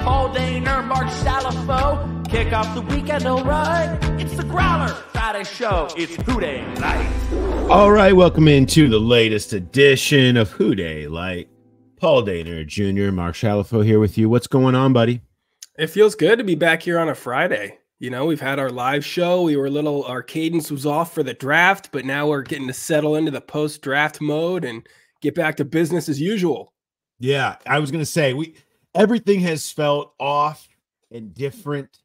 Paul Daner, Mark Salafo. Kick off the weekend, all right. It's the Growler Friday show. It's Who Dey Light. All right, welcome into the latest edition of Who Dey Light. Paul Daner Jr., Mark Salafo here with you. What's going on, buddy? It feels good to be back here on a Friday. You know, we've had our live show. Our cadence was off for the draft, but now we're getting to settle into the post-draft mode and get back to business as usual. Yeah, I was going to say, everything has felt off and different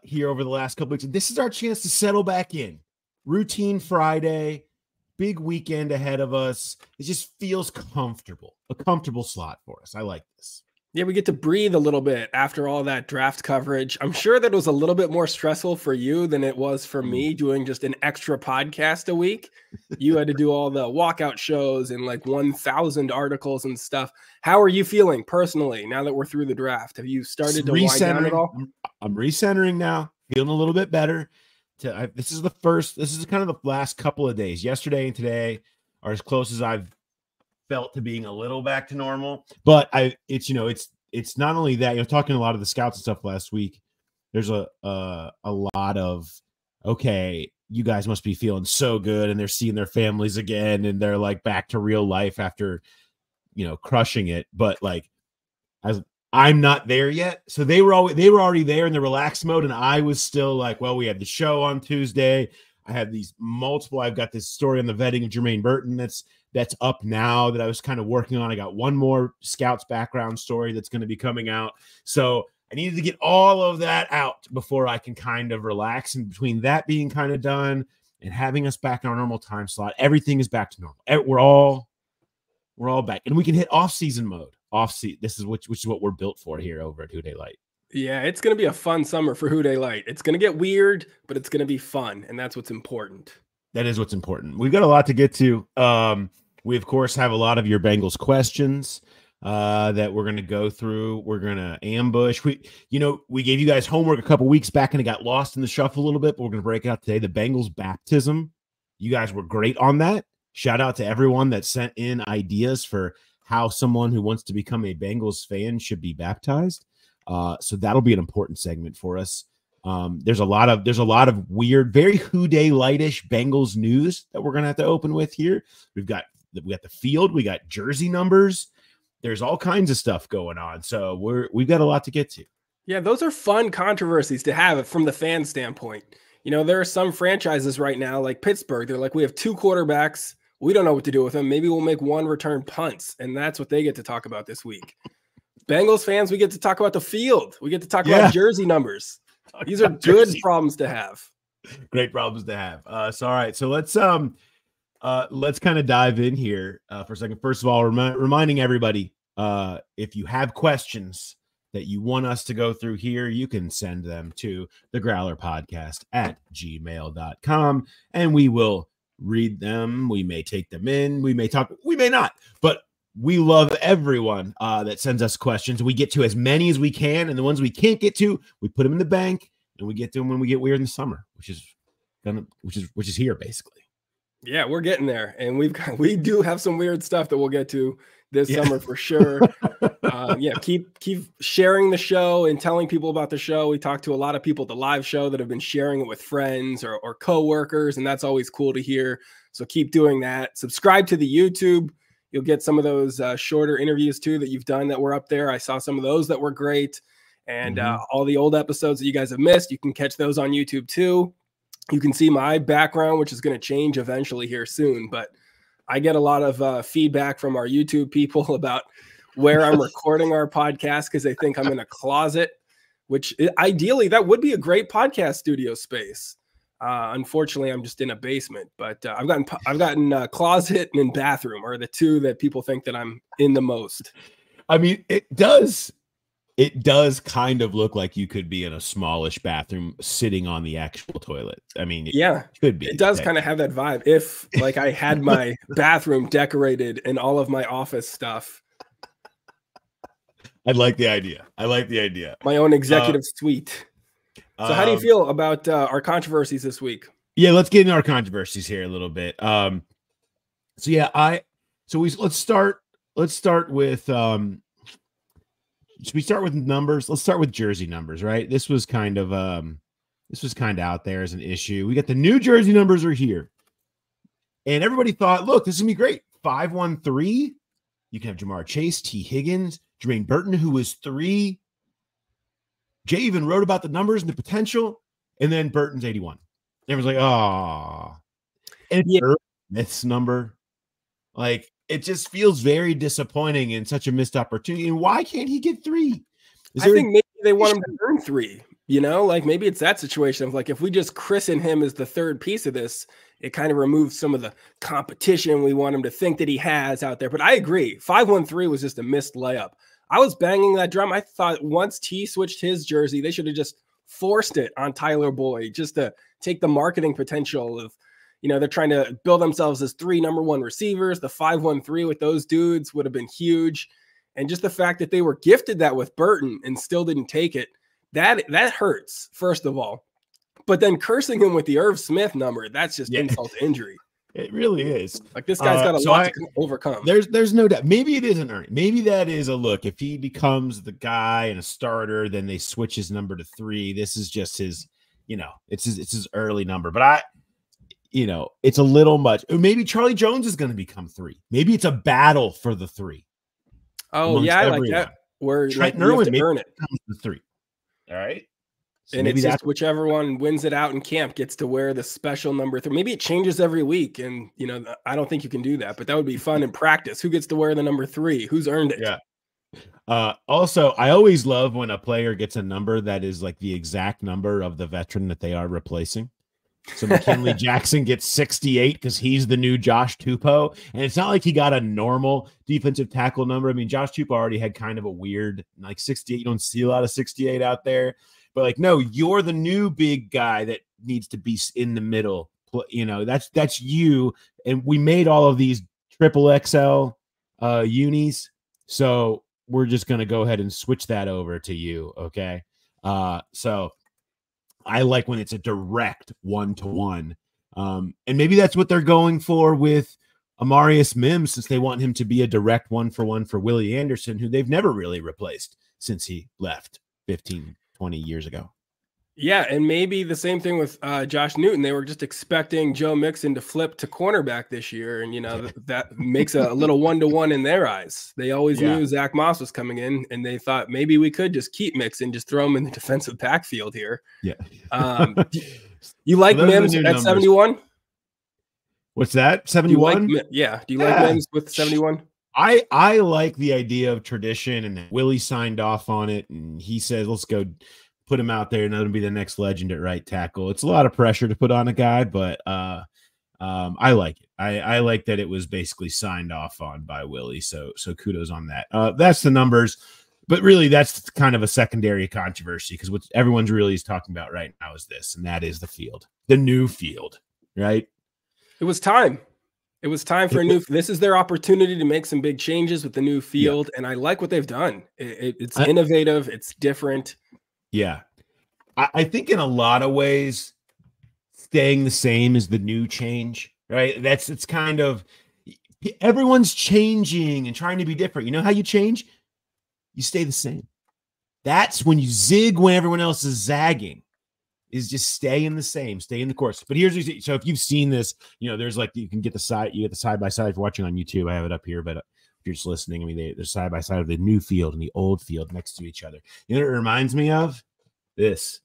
here over the last couple weeks. This is our chance to settle back in. Routine Friday, big weekend ahead of us. It just feels comfortable, a comfortable slot for us. I like this. Yeah, we get to breathe a little bit after all that draft coverage. I'm sure that was a little bit more stressful for you than it was for me doing just an extra podcast a week. You had to do all the walkout shows and like 1,000 articles and stuff. How are you feeling personally now that we're through the draft? Have you started to wind down at all? I'm recentering now, feeling a little bit better. This is kind of the last couple of days. Yesterday and today are as close as I've felt to being a little back to normal, but it's not only that. Talking to a lot of the scouts and stuff last week, there's a lot of, okay, you guys must be feeling so good, and they're seeing their families again, and they're like back to real life after crushing it. But like, I'm not there yet, so they were already there in the relaxed mode, and I was still like, well, we had the show on Tuesday. I had I've got this story on the vetting of Jermaine Burton that's up now that I was kind of working on. I got one more Scouts background story that's going to be coming out. So I needed to get all of that out before I can kind of relax. And between that being kind of done and having us back in our normal time slot, everything is back to normal. We're all back, and we can hit off-season mode. This is which is what we're built for here over at Who Dey Light. Yeah, it's going to be a fun summer for Who Dey Light. It's going to get weird, but it's going to be fun, and that's what's important. That is what's important. We've got a lot to get to. We, of course, have a lot of your Bengals questions that we're going to go through. We're going to ambush. We gave you guys homework a couple weeks back, and it got lost in the shuffle a little bit, but we're going to break out today. The Bengals baptism. You guys were great on that. Shout out to everyone that sent in ideas for how someone who wants to become a Bengals fan should be baptized. So that'll be an important segment for us. There's a lot of weird, very Who Dey Light-ish Bengals news that we're gonna have to open with here. We got the field, we got jersey numbers. There's all kinds of stuff going on. So we've got a lot to get to. Yeah, those are fun controversies to have from the fan standpoint. There are some franchises right now, like Pittsburgh. They're like, we have two quarterbacks. We don't know what to do with them. Maybe we'll make one return punts, and that's what they get to talk about this week. Bengals fans, we get to talk about the field. We get to talk about jersey numbers. These are good problems to have. Great problems to have. All right. So let's kind of dive in here for a second. First of all, reminding everybody, if you have questions that you want us to go through here, you can send them to thegrowlerpodcast@gmail.com, and we will read them. We may take them in. We may talk. We may not. But we love everyone that sends us questions. We get to as many as we can, and the ones we can't get to, we put them in the bank, and we get to them when we get weird in the summer, which is here basically. Yeah, we're getting there, and we do have some weird stuff that we'll get to this summer for sure. Keep sharing the show and telling people about the show. We talked to a lot of people at the live show that have been sharing it with friends or coworkers, and that's always cool to hear. So keep doing that. Subscribe to the YouTube. You'll get some of those shorter interviews too that you've done that were up there. I saw some of those that were great. And all the old episodes that you guys have missed, you can catch those on YouTube too. You can see my background, which is going to change eventually here soon. But I get a lot of feedback from our YouTube people about where I'm recording our podcast because they think I'm in a closet, which ideally that would be a great podcast studio space. Unfortunately, I'm just in a basement, but I've gotten closet and bathroom are the two that people think that I'm in the most. I mean, it does kind of look like you could be in a smallish bathroom sitting on the actual toilet. I mean, it could be. It does kind of have that vibe. If like I had my bathroom decorated and all of my office stuff. I like the idea. My own executive suite. So how do you feel about our controversies this week? Yeah, let's get into our controversies here a little bit. Let's start with should we start with numbers? Let's start with jersey numbers, right? This was kind of out there as an issue. We got the new jersey numbers are here. And everybody thought, look, this is gonna be great. 513. You can have Jamar Chase, T. Higgins, Jermaine Burton, who was 3. Jay even wrote about the numbers and the potential, and then Burton's 81. Everyone's like, oh. And Irv Smith's number, like, it just feels very disappointing and such a missed opportunity. And why can't he get 3? I think maybe they want him to earn 3. You know, like maybe it's that situation of like, if we just christen him as the third piece of this, it kind of removes some of the competition we want him to think that he has out there. But I agree. 513 was just a missed layup. I was banging that drum. I thought once T switched his jersey, they should have just forced it on Tyler Boyd just to take the marketing potential of, you know, they're trying to build themselves as 3 number 1 receivers. The 513 with those dudes would have been huge. And just the fact that they were gifted that with Burton and still didn't take it, that hurts, first of all. But then cursing him with the Irv Smith number, that's just insult to injury. It really is. Like this guy's got a lot to overcome. There's no doubt. Maybe it isn't earning. Maybe that is a look. If he becomes the guy and a starter, then they switch his number to 3. This is just his, you know, it's his early number. But it's a little much. Maybe Charlie Jones is going to become 3. Maybe it's a battle for the 3. Oh yeah, I like that. Where Trent like, Irwin earn it. Becomes the 3. All right. So and it's just whichever one wins it out in camp gets to wear the special number 3. Maybe it changes every week. And, you know, I don't think you can do that, but that would be fun in practice. Who gets to wear the number 3? Who's earned it? Yeah. Also, I always love when a player gets a number that is like the exact number of the veteran that they are replacing. So McKinley Jackson gets 68 because he's the new Josh Tupou. And it's not like he got a normal defensive tackle number. I mean, Josh Tupou already had kind of a weird, like 68. You don't see a lot of 68 out there. But like, no, you're the new big guy that needs to be in the middle. You know, that's you. And we made all of these triple XL unis. So we're just going to go ahead and switch that over to you. Okay. So I like when it's a direct 1-to-1. And maybe that's what they're going for with Amarius Mims, since they want him to be a direct 1-for-1 for Willie Anderson, who they've never really replaced since he left 15, 20 years ago. Yeah, and maybe the same thing with Josh Newton. They were just expecting Joe Mixon to flip to cornerback this year, and you know that makes a little 1-to-1 in their eyes. They always knew Zach Moss was coming in, and they thought maybe we could just keep Mixon, just throw him in the defensive backfield here. Yeah. You like Mims at 71? What's that? 71? Do you like Mims with 71? I like the idea of tradition, and Willie signed off on it, and he says, let's go put him out there and let him be the next legend at right tackle. It's a lot of pressure to put on a guy, but I like it. I like that it was basically signed off on by Willie. So kudos on that. That's the numbers, but really that's kind of a secondary controversy because what everyone's really is talking about right now is this, and that is the field, the new field, right? It was time. It was time for a new. This is their opportunity to make some big changes with the new field, and I like what they've done. It's innovative. It's different. Yeah, I think in a lot of ways, staying the same is the new change, right? It's kind of everyone's changing and trying to be different. You know how you change? You stay the same. That's when you zig when everyone else is zagging. Is just stay in the same, stay in the course. But here's so if you've seen this, you know, there's like you can get the side, you get the side by side. If you're watching on YouTube, I have it up here. But if you're just listening, I mean, they're side by side of the new field and the old field next to each other. You know what it reminds me of? This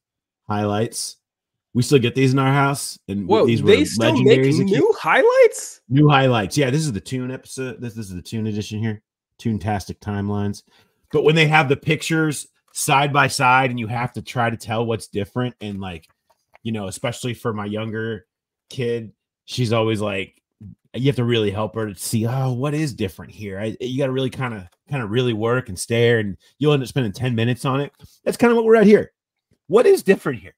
highlights. We still get these in our house, and these were they still make new highlights. New highlights, yeah. This is the Tune episode. This is the Tune edition here. Tune-tastic timelines. But when they have the pictures side by side and you have to try to tell what's different, and like, you know, especially for my younger kid, she's always like, you have to really help her to see, oh, what is different here. You got to really kind of really work and stare, and you'll end up spending 10 minutes on it. That's kind of what we're at here. What is different here,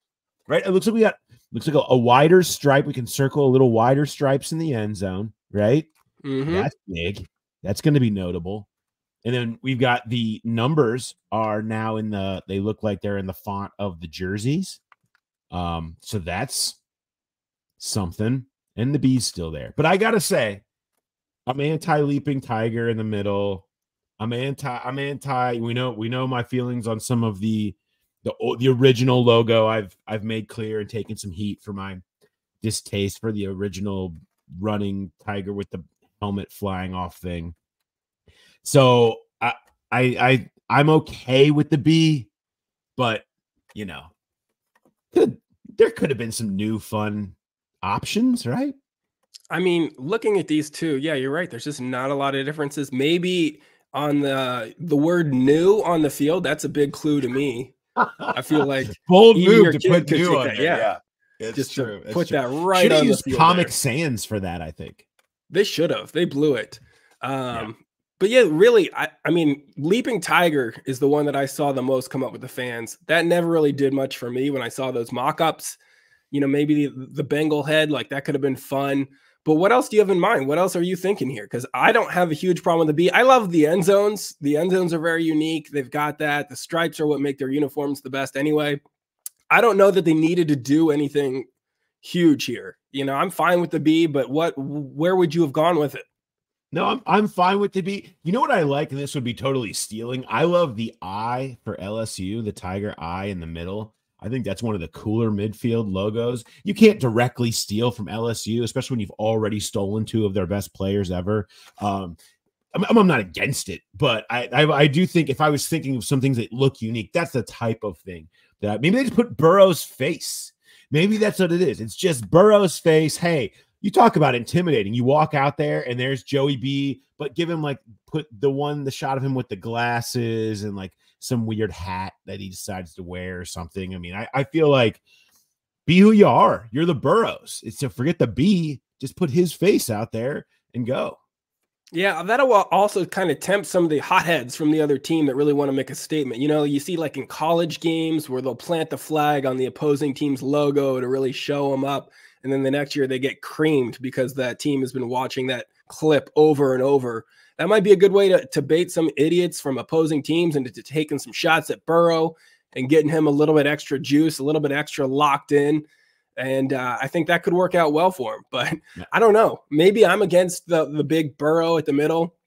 right? It looks like a wider stripe. We can circle a little wider stripes in the end zone, right? Mm-hmm. That's big. That's going to be notable. And then we've got the numbers are now they look like they're in the font of the jerseys. So that's something. And the B's still there. But I got to say, I'm anti-leaping tiger in the middle. I'm anti. We know my feelings on some of the original logo. I've made clear and taken some heat for my distaste for the original running tiger with the helmet flying off thing. So I'm okay with the B, but you know, there could have been some new fun options, right? I mean, looking at these two, yeah, you're right. There's just not a lot of differences. Maybe on the word new on the field, that's a big clue to me. I feel like bold even move your to kid put could new take on that. there. Yeah. Yeah. It's Just true. to put that right Should have on the used field. Comic there. Sans for that, I think. They should have. They blew it. But yeah, really, I mean, Leaping Tiger is the one that I saw the most come up with the fans. That never really did much for me when I saw those mock-ups. You know, maybe the Bengal head, like that could have been fun. But what else do you have in mind? What else are you thinking here? Because I don't have a huge problem with the B. I love the end zones. The end zones are very unique. They've got that. The stripes are what make their uniforms the best anyway. I don't know that they needed to do anything huge here. You know, I'm fine with the B, but where would you have gone with it? No, I'm fine with the B. You know what I like, and this would be totally stealing. I love the I for LSU, the tiger eye in the middle. I think that's one of the cooler midfield logos. You can't directly steal from LSU, especially when you've already stolen two of their best players ever. I'm not against it, but I do think if I was thinking of some things that look unique, that's the type of thing that maybe they just put Burrow's face. Maybe that's what it is. It's just Burrow's face. Hey, you talk about intimidating. You walk out there and there's Joey B, but give him put the shot of him with the glasses and like some weird hat that he decides to wear or something. I mean, I feel like be who you are. You're the Burrows. It's to forget the B, just put his face out there and go. Yeah, that'll also kind of tempt some of the hotheads from the other team that really want to make a statement. You know, you see like in college games where they'll plant the flag on the opposing team's logo to really show them up. And then the next year they get creamed because that team has been watching that clip over and over. That might be a good way to bait some idiots from opposing teams into taking some shots at Burrow and getting him a little bit extra juice, a little bit extra locked in. And I think that could work out well for him. But I don't know. Maybe I'm against the big Burrow at the middle.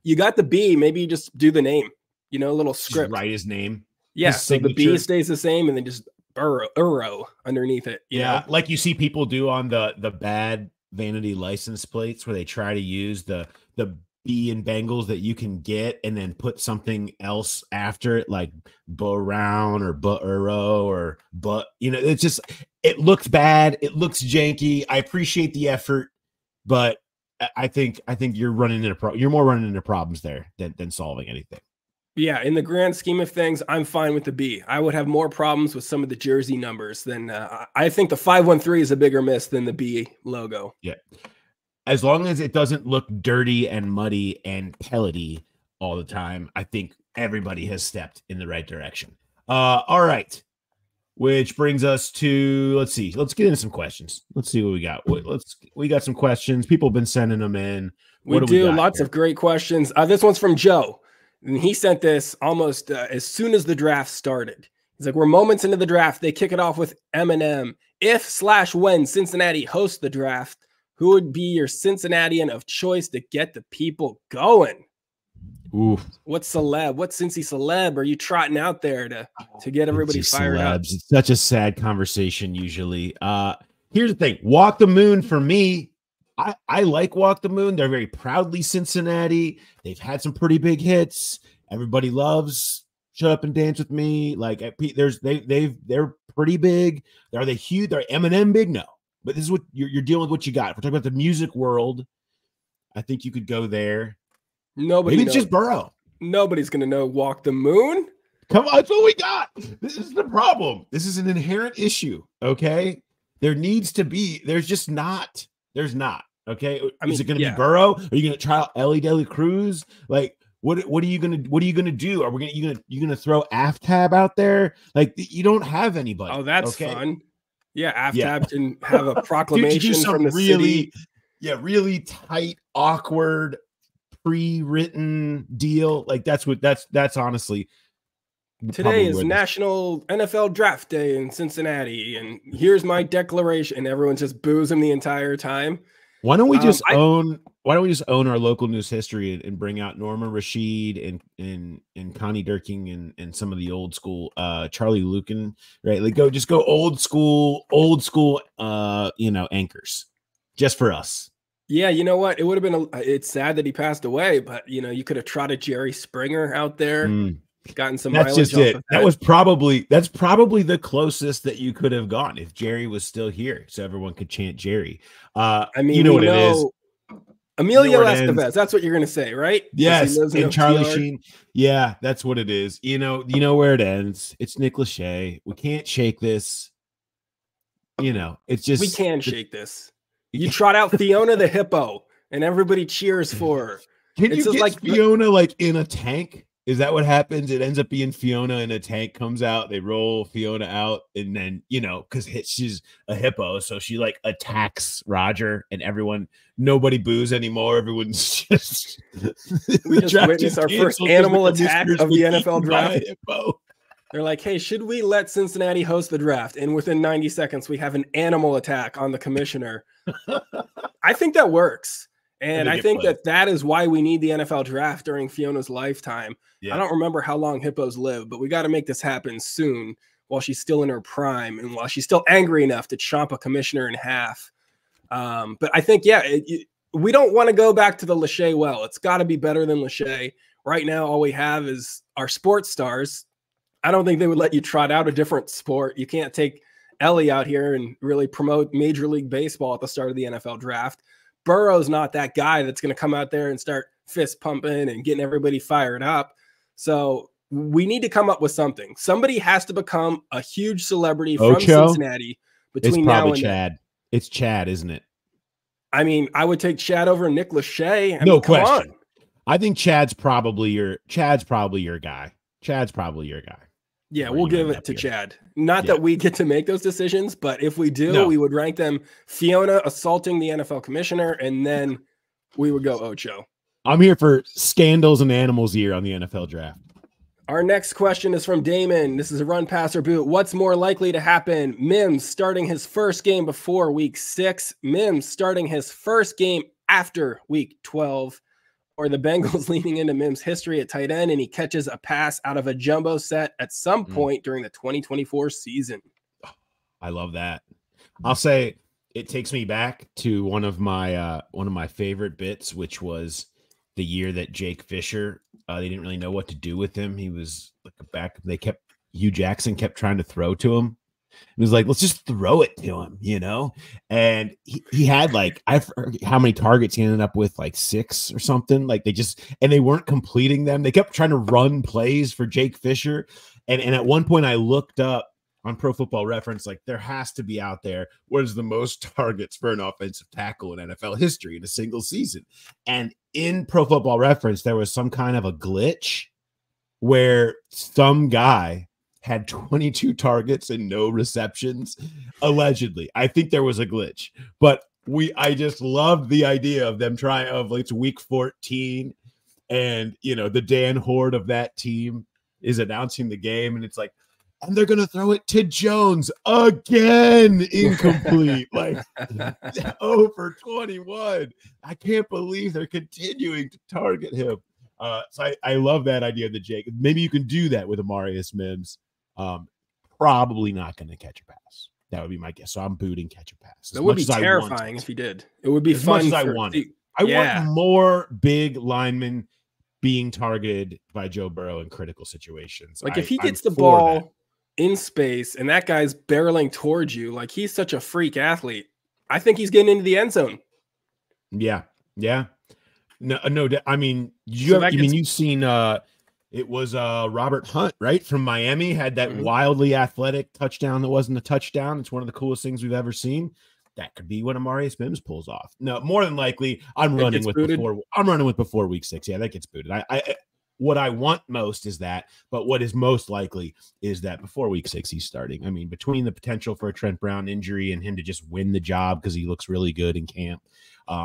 You got the B. Maybe you just do the name, you know, a little script. Just write his name. Yeah. So the B stays the same and then just Burrow underneath it. You know? Like you see people do on the bad vanity license plates where they try to use the B in Bengals that you can get and then put something else after it, like Brown or Burrow or you know, it's just, it looks bad. It looks janky. I appreciate the effort, but I think you're you're more running into problems there than solving anything. Yeah, in the grand scheme of things, I'm fine with the B. I would have more problems with some of the jersey numbers than I think the 513 is a bigger miss than the B logo. Yeah. As long as it doesn't look dirty and muddy and pellety all the time, I think everybody has stepped in the right direction. All right. Which brings us to, let's see. Let's get into some questions. Let's see what we got. We got some questions. People have been sending them in. We do lots of great questions. This one's from Joe. And he sent this almost as soon as the draft started. He's like, we're moments into the draft. They kick it off with Eminem. If/when Cincinnati hosts the draft, who would be your Cincinnatian of choice to get the people going? Oof. What Cincy celeb are you trotting out there to get everybody fired up? It's such a sad conversation usually. Here's the thing. Walk the Moon for me. I like Walk the Moon. They're very proudly Cincinnati. They've had some pretty big hits. Everybody loves Shut Up and Dance with Me. Like they're pretty big. Are they huge? They're Eminem big? No. But this is what you're dealing with. What you got? If we're talking about the music world, I think you could go there. Maybe it's just Burrow. Nobody's gonna know Walk the Moon. Come on, that's what we got. This is the problem. This is an inherent issue. Okay, there's not. Okay, is it going to be Burrow? Are you going to try out Ellie Deli Cruz? Like, what are you going to do? Are you going to throw Aftab out there? Like, you don't have anybody. Oh, that's fun. Yeah, Aftab can have a proclamation from the city. Yeah, really tight, awkward, pre-written deal. Like that's honestly. Today is National NFL Draft Day in Cincinnati, and here's my declaration. And everyone just boos him the entire time. Why don't we just own why don't we just own our local news history and bring out Norma Rashid and Connie Durking and some of the old school Charlie Lucan, right? Like go old school anchors just for us. Yeah, you know what? It would have been it's sad that he passed away, but you could have trotted Jerry Springer out there, gotten some That's mileage just it. off of That's probably the closest that you could have gone if Jerry was still here, so everyone could chant Jerry. I mean, you know what it is. Emilio Estevez, that's what you're gonna say, right? Yes, and Charlie Sheen. Yeah, that's what it is. You know where it ends. It's Nick Lachey. We can't shake this. It's just we can shake this. You trot out Fiona the hippo, and everybody cheers for her. Can you get like Fiona like in a tank? Is that what happens? It ends up being Fiona in a tank, comes out, they roll Fiona out, and then, because she's a hippo, so she like attacks Roger and everyone, nobody boos anymore. Everyone's just we just witnessed our first animal attack of the NFL draft. They're like, hey, should we let Cincinnati host the draft? And within 90 seconds, we have an animal attack on the commissioner. I think that works. And I think that is why we need the NFL draft during Fiona's lifetime. Yeah. I don't remember how long hippos live, but we got to make this happen soon while she's still in her prime and while she's still angry enough to chomp a commissioner in half. But I think, we don't want to go back to the Lachey well. It's got to be better than Lachey. Right now, all we have is our sports stars. I don't think they would let you trot out a different sport. You can't take Ellie out here and really promote Major League Baseball at the start of the NFL draft. Burrow's not that guy that's going to come out there and start fist pumping and getting everybody fired up. So we need to come up with something. Somebody has to become a huge celebrity from Cincinnati between now and Chad. then. It's Chad, isn't it? I mean, I would take Chad over Nick Lachey. No question. I think Chad's probably your guy. Chad's probably your guy. Yeah, we'll give it to Chad. Not that we get to make those decisions, but if we do, we would rank them Fiona assaulting the NFL commissioner, and then we would go Ocho. I'm here for scandals and animals year on the NFL draft. Our next question is from Damon. This is a run, pass, or boot. What's more likely to happen? Mims starting his first game before week 6. Mims starting his first game after week 12. Or the Bengals leaning into Mims' history at tight end, and he catches a pass out of a jumbo set at some point during the 2024 season. I love that. I'll say it takes me back to one of my favorite bits, which was the year that Jake Fisher, they didn't really know what to do with him. He was like back. Hugh Jackson kept trying to throw to him. It was like, let's just throw it to him, And he had like, I forget how many targets he ended up with, like 6 or something. Like they weren't completing them. They kept trying to run plays for Jake Fisher. And at one point I looked up on Pro Football Reference, like there has to be out there what is the most targets for an offensive tackle in NFL history in a single season. And in Pro Football Reference, there was some kind of a glitch where some guy had 22 targets and no receptions, allegedly. I think there was a glitch, but I just loved the idea of them trying it's week 14 and the Dan Horde of that team is announcing the game and it's like, and they're going to throw it to Jones again, incomplete, like 0 for 21. I can't believe they're continuing to target him. So I love that idea of the Jake. Maybe you can do that with Amarius Mims. Probably not going to catch a pass. That would be my guess. So I'm booting catch a pass. That would be terrifying if he did. It would be fun. As much as I want. I want more big linemen being targeted by Joe Burrow in critical situations. Like if he gets the ball in space and that guy's barreling towards you, like he's such a freak athlete. I think he's getting into the end zone. Yeah. Yeah. No. I mean, you've seen, it was Robert Hunt, right, from Miami, had that wildly athletic touchdown that wasn't a touchdown. It's one of the coolest things we've ever seen. That could be what Amarius Mims pulls off. No, more than likely, I'm running with before week 6. Yeah, that gets booted. What I want most is that, but what is most likely is that before week 6 he's starting. I mean, between the potential for a Trent Brown injury and him to just win the job because he looks really good in camp,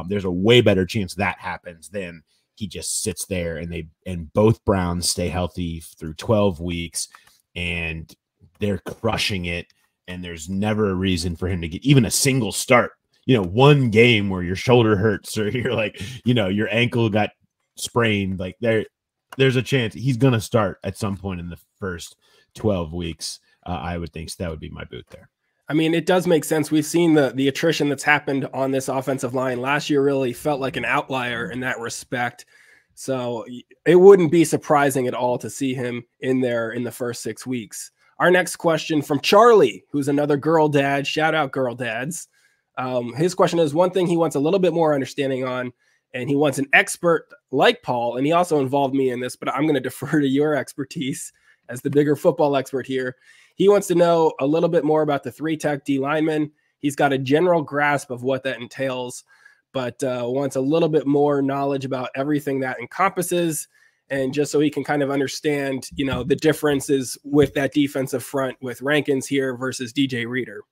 there's a way better chance that happens than he just sits there and both Browns stay healthy through 12 weeks and they're crushing it. And there's never a reason for him to get even a single start one game where your shoulder hurts or you're like, your ankle got sprained, like there's a chance he's going to start at some point in the first 12 weeks. I would think. So that would be my boot there. I mean, it does make sense. We've seen the attrition that's happened on this offensive line. Last year really felt like an outlier in that respect. So it wouldn't be surprising at all to see him in there in the first 6 weeks. Our next question from Charlie, who's another girl dad. Shout out girl dads. His question is one thing he wants a little bit more understanding on, and he wants an expert like Paul. And he also involved me in this, but I'm going to defer to your expertise as the bigger football expert here. He wants to know a little bit more about the 3-tech D lineman. He's got a general grasp of what that entails, but wants a little bit more knowledge about everything that encompasses, and just so he can kind of understand, the differences with that defensive front with Rankins here versus DJ Reader,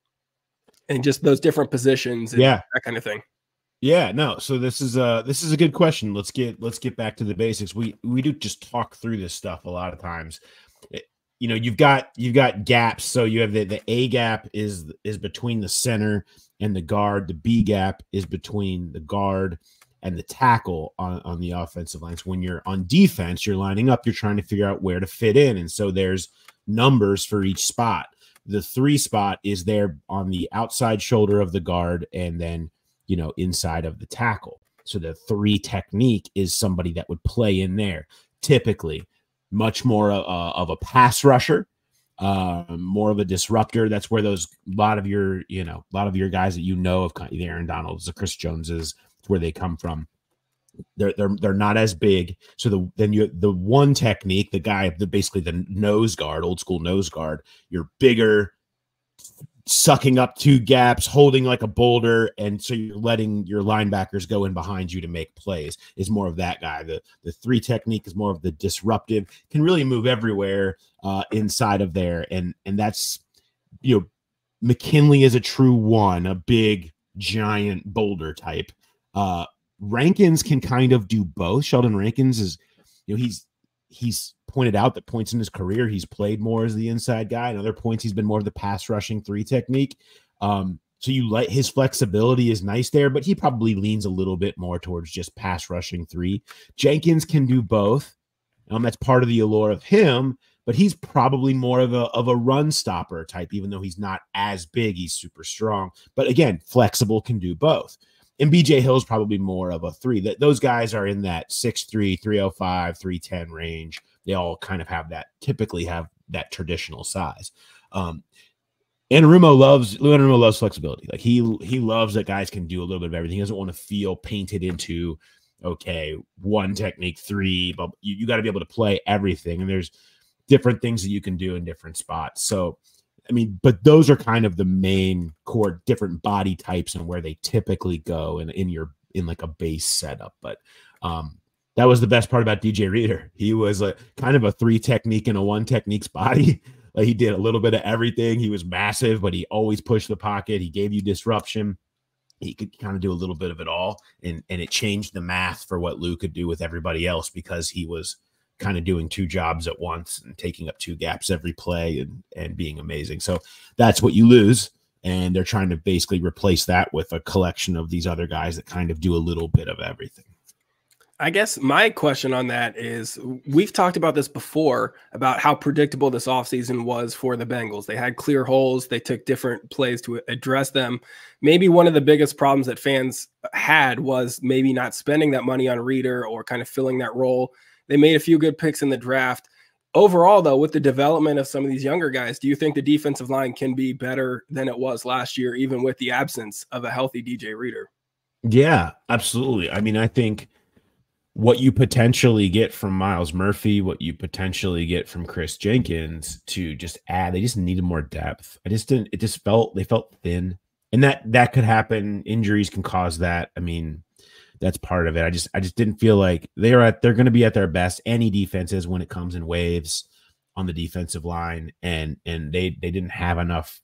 and just those different positions and that kind of thing. Yeah, no. So this is a good question. Let's get back to the basics. We do just talk through this stuff a lot of times. You've got gaps. So you have the A gap is between the center and the guard. The B gap is between the guard and the tackle on the offensive line. So when you're on defense, you're lining up, you're trying to figure out where to fit in. And so there's numbers for each spot. The 3 spot is there on the outside shoulder of the guard and then, inside of the tackle. So the 3 technique is somebody that would play in there. Typically much more of a pass rusher, more of a disruptor. That's where a lot of your guys that of the Aaron Donalds, the Chris Joneses, it's where they come from. They're not as big. So the 1 technique, the guy, basically the nose guard, old school nose guard, you're bigger, sucking up 2 gaps, holding like a boulder, and so you're letting your linebackers go in behind you to make plays, is more of that guy. The 3 technique is more of the disruptive, can really move everywhere inside of there, and that's McKinley is a true 1, a big giant boulder type. Rankins can kind of do both. Sheldon Rankins is, he's pointed out that points in his career he's played more as the inside guy, and other points he's been more of the pass rushing 3 technique. So his flexibility is nice there, but he probably leans a little bit more towards just pass rushing 3. Jenkins can do both. That's part of the allure of him, but he's probably more of a run stopper type, even though he's not as big. He's super strong, but again, flexible, can do both. And BJ Hill's probably more of a 3. Those guys are in that 6'3", 305, 310 range. They all kind of typically have that traditional size. Anarumo loves flexibility. Like he loves that guys can do a little bit of everything. He doesn't want to feel painted into, okay, 1 technique, 3, but you got to be able to play everything. And there's different things that you can do in different spots. So, but those are kind of the main core different body types and where they typically go in like a base setup. But that was the best part about DJ Reader. He was kind of a 3 technique and a 1 technique's body. Like he did a little bit of everything. He was massive, but he always pushed the pocket. He gave you disruption. He could kind of do a little bit of it all. And it changed the math for what Lou could do with everybody else, because he was kind of doing 2 jobs at once and taking up 2 gaps every play and being amazing. So that's what you lose. And they're trying to basically replace that with a collection of these other guys that kind of do a little bit of everything. I guess my question on that is, we've talked about this before, about how predictable this offseason was for the Bengals. They had clear holes. They took different plays to address them. Maybe one of the biggest problems that fans had was maybe not spending that money on Reader or kind of filling that role. They made a few good picks in the draft. Overall, though, with the development of some of these younger guys, do you think the defensive line can be better than it was last year, even with the absence of a healthy DJ Reader? Yeah, absolutely. I think what you potentially get from Miles Murphy, what you potentially get from Chris Jenkins to just add, they just needed more depth. They felt thin, and that could happen. Injuries can cause that. That's part of it. I just didn't feel like they're going to be at their best. Any defenses when it comes in waves on the defensive line, and they didn't have enough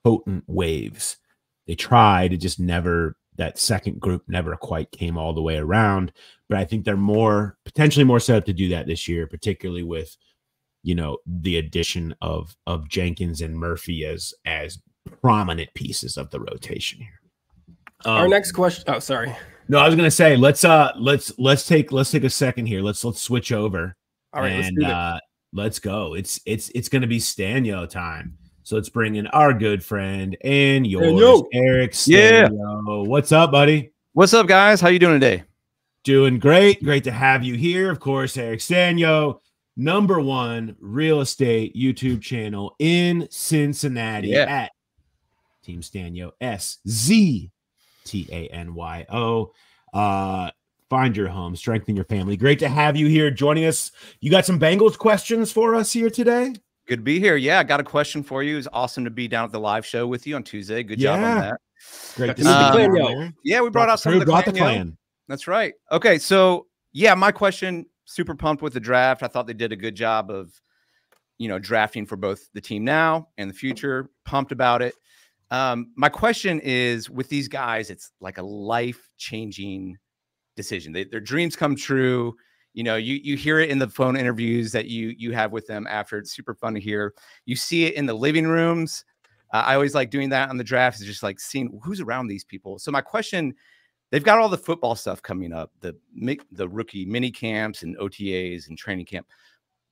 potent waves. They tried, it just never, that second group never quite came all the way around. But I think they're potentially more set up to do that this year, particularly with, the addition of Jenkins and Murphy as prominent pieces of the rotation here. Our next question. Oh, sorry. No, I was gonna say let's take a second here. Let's switch over. All right, and let's do it. let's go. It's gonna be Stanyo time. So let's bring in our good friend and yours, Eric Stanyo. What's up, buddy? What's up, guys? How you doing today? Doing great. Great to have you here. Of course, Eric Stanyo, #1 real estate YouTube channel in Cincinnati at Team Stanyo, SZTANYO. Find your home, strengthen your family. Great to have you here joining us. You got some Bengals questions for us here today? Good to be here. Yeah, I got a question for you. It's awesome to be down at the live show with you on Tuesday. Good job on that. Great to see you. Yeah, we brought out some of the clan. That's right. Okay, so yeah, my question, super pumped with the draft. I thought they did a good job of, drafting for both the team now and the future. Pumped about it. My question is, with these guys, it's like a life-changing decision. Their dreams come true. You hear it in the phone interviews that you have with them after. It's super fun to hear. You see it in the living rooms. I always like doing that on the draft, is just like seeing who's around these people. So my question, they've got all the football stuff coming up, the rookie mini camps and OTAs and training camp.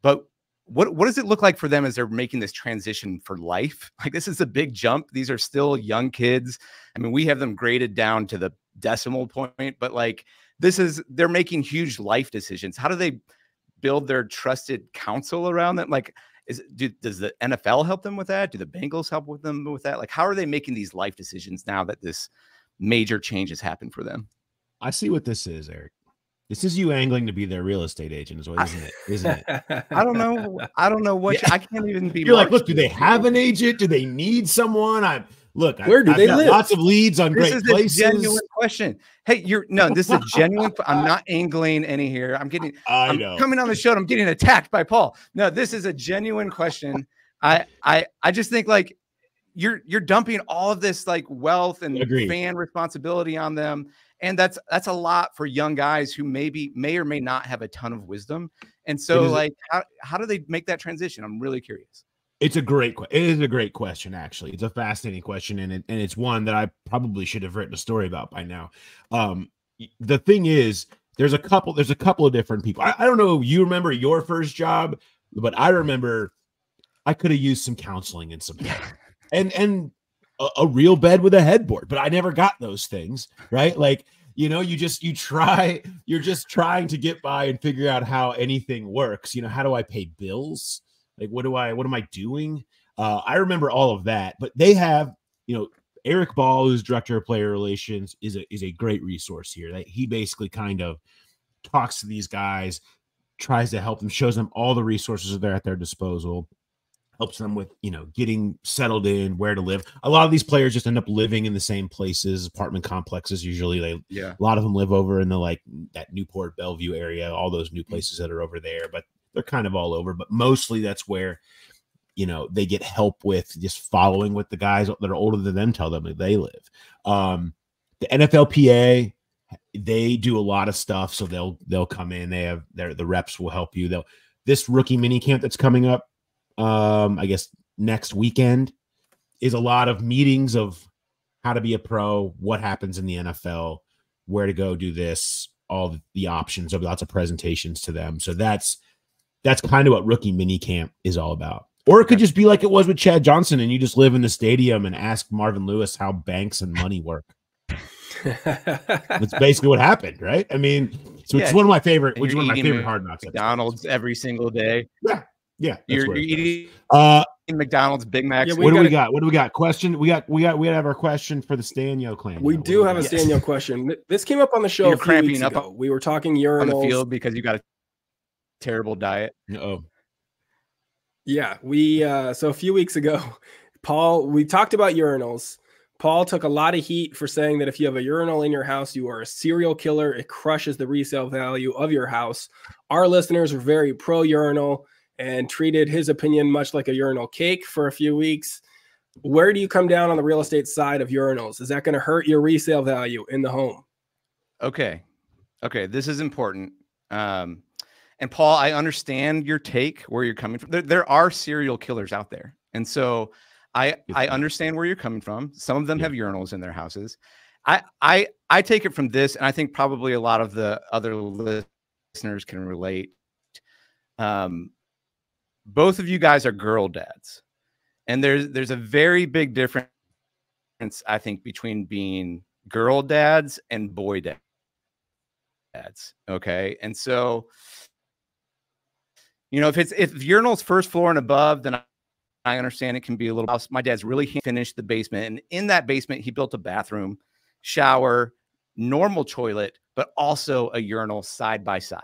But what does it look like for them as they're making this transition for life? Like, this is a big jump. These are still young kids. I mean, we have them graded down to the decimal point, but like, they're making huge life decisions. How do they build their trusted counsel around them? Like, does the NFL help them with that? Do the Bengals help with them with that? Like, how are they making these life decisions now that this major change has happened for them? I see what this is, Eric. This is you angling to be their real estate agent, isn't it? Isn't it? I don't know. I don't know what I can't even be. You're like, look, do they have an agent? Do they need someone? Where do they live? Lots of leads on great places. This is a genuine question. Hey, this is a genuine. I'm not angling any here. I'm coming on the show and I'm getting attacked by Paul. No, this is a genuine question. I just think, like, you're dumping all of this like wealth and fan responsibility on them. And that's a lot for young guys who may or may not have a ton of wisdom. And so, like, how do they make that transition? I'm really curious. It is a great question, actually. It's a fascinating question, and it's one that I probably should have written a story about by now. The thing is, there's a couple of different people. I don't know if you remember your first job, but I remember I could have used some counseling and some help. and a real bed with a headboard, but I never got those things, right? Like, you're just trying to get by and figure out how anything works. How do I pay bills? Like, what am I doing? I remember all of that, but they have, Eric Ball, who's director of player relations, is a great resource here. That he basically kind of talks to these guys, tries to help them, shows them all the resources that are at their disposal, helps them with, getting settled in, where to live. A lot of these players just end up living in the same places, apartment complexes. Usually a lot of them live over in that Newport, Bellevue area, all those new places that are over there, but they're kind of all over, but mostly that's where, they get help with just following what the guys that are older than them tell them that they live. The NFLPA, they do a lot of stuff. So they'll come in, the reps will help you. This rookie mini camp that's coming up, I guess next weekend, is a lot of meetings of how to be a pro, what happens in the NFL, where to go do this, all the options, of lots of presentations to them. So that's kind of what rookie mini camp is all about. Or it could just be like it was with Chad Johnson, and you just live in the stadium and ask Marvin Lewis how banks and money work. That's basically what happened, right? I mean, so it's one of my favorite, Hard Knocks. McDonald's every single day. Yeah. You're eating McDonald's Big Macs. Yeah, what do we got? What do we got? Question. We have our question for the Stanyo clan. We do have a Stanyo question. This came up on the show a few weeks ago. We were talking urinals on the field because you got a terrible diet. Yeah, so a few weeks ago, Paul, we talked about urinals. Paul took a lot of heat for saying that if you have a urinal in your house, you are a serial killer. It crushes the resale value of your house. Our listeners were very pro urinal and treated his opinion much like a urinal cake for a few weeks. Where do you come down on the real estate side of urinals? Is that going to hurt your resale value in the home? Okay. This is important. And Paul, I understand your take, where you're coming from. There are serial killers out there. And so I understand where you're coming from. Some of them have urinals in their houses. I take it from this, and I think probably a lot of the other listeners can relate. Both of you guys are girl dads, and there's a very big difference, I think, between being girl dads and boy dads. Okay, and so, you know, if urinal's first floor and above, then I understand it can be a little. My dad's really finished the basement, and in that basement, he built a bathroom, shower, normal toilet, but also a urinal side by side.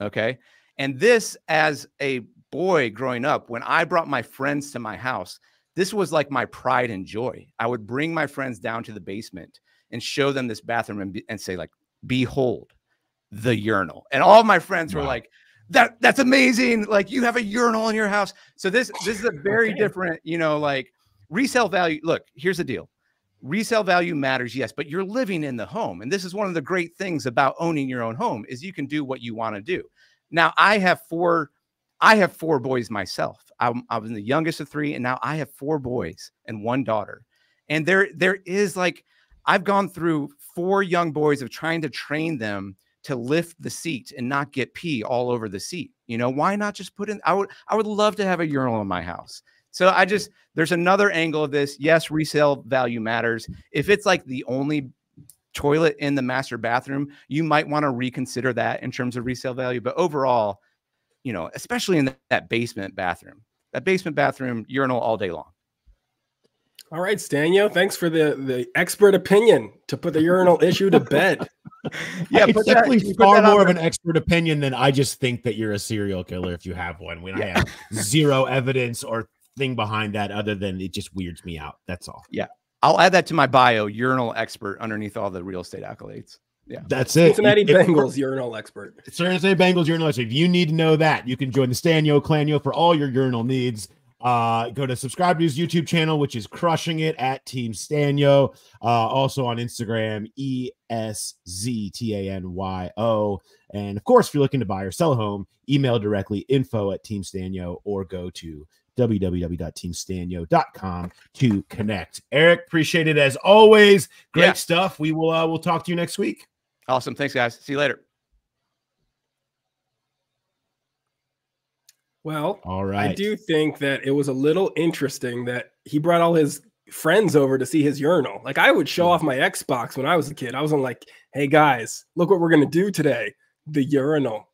Okay, and this, as a boy growing up, when I brought my friends to my house, this was like my pride and joy. I would bring my friends down to the basement and show them this bathroom and say, like, behold the urinal. And all my friends were like, that's amazing. Like, you have a urinal in your house. So this is a very different, you know, like, resale value. Look, here's the deal. Resale value matters, yes, but you're living in the home. And this is one of the great things about owning your own home is you can do what you want to do. Now, I have four boys myself. I was the youngest of three, and now I have 4 boys and 1 daughter. And there is, like, I've gone through 4 young boys of trying to train them to lift the seat and not get pee all over the seat. You know, why not just put in? I would love to have a urinal in my house. So there's another angle of this. Yes, resale value matters. If it's like the only toilet in the master bathroom, you might want to reconsider that in terms of resale value. But overall, you know, especially in that basement bathroom, urinal all day long. All right, Stanyo, thanks for the expert opinion to put the urinal issue to bed. Yeah, it's definitely far more of an expert opinion than I just think that you're a serial killer if you have one. When I have zero evidence or thing behind that other than it just weirds me out. That's all. Yeah. I'll add that to my bio, urinal expert, underneath all the real estate accolades. Yeah. That's it. Cincinnati Bengals urinal expert. Cincinnati Bengals urinal expert. If you need to know that, you can join the Stanyo Clanyo for all your urinal needs. Go to subscribe to his YouTube channel, which is crushing it, at Team Stanyo. Also on Instagram, ESZTANYO. And of course, if you're looking to buy or sell a home, email directly info@teamstanyo or go to www.teamstanyo.com to connect. Eric, appreciate it as always. Great stuff. We'll talk to you next week. Awesome. Thanks, guys. See you later. Well, all right. I do think that it was a little interesting that he brought all his friends over to see his urinal. Like, I would show off my Xbox when I was a kid. I wasn't like, hey guys, look what we're going to do today. The urinal.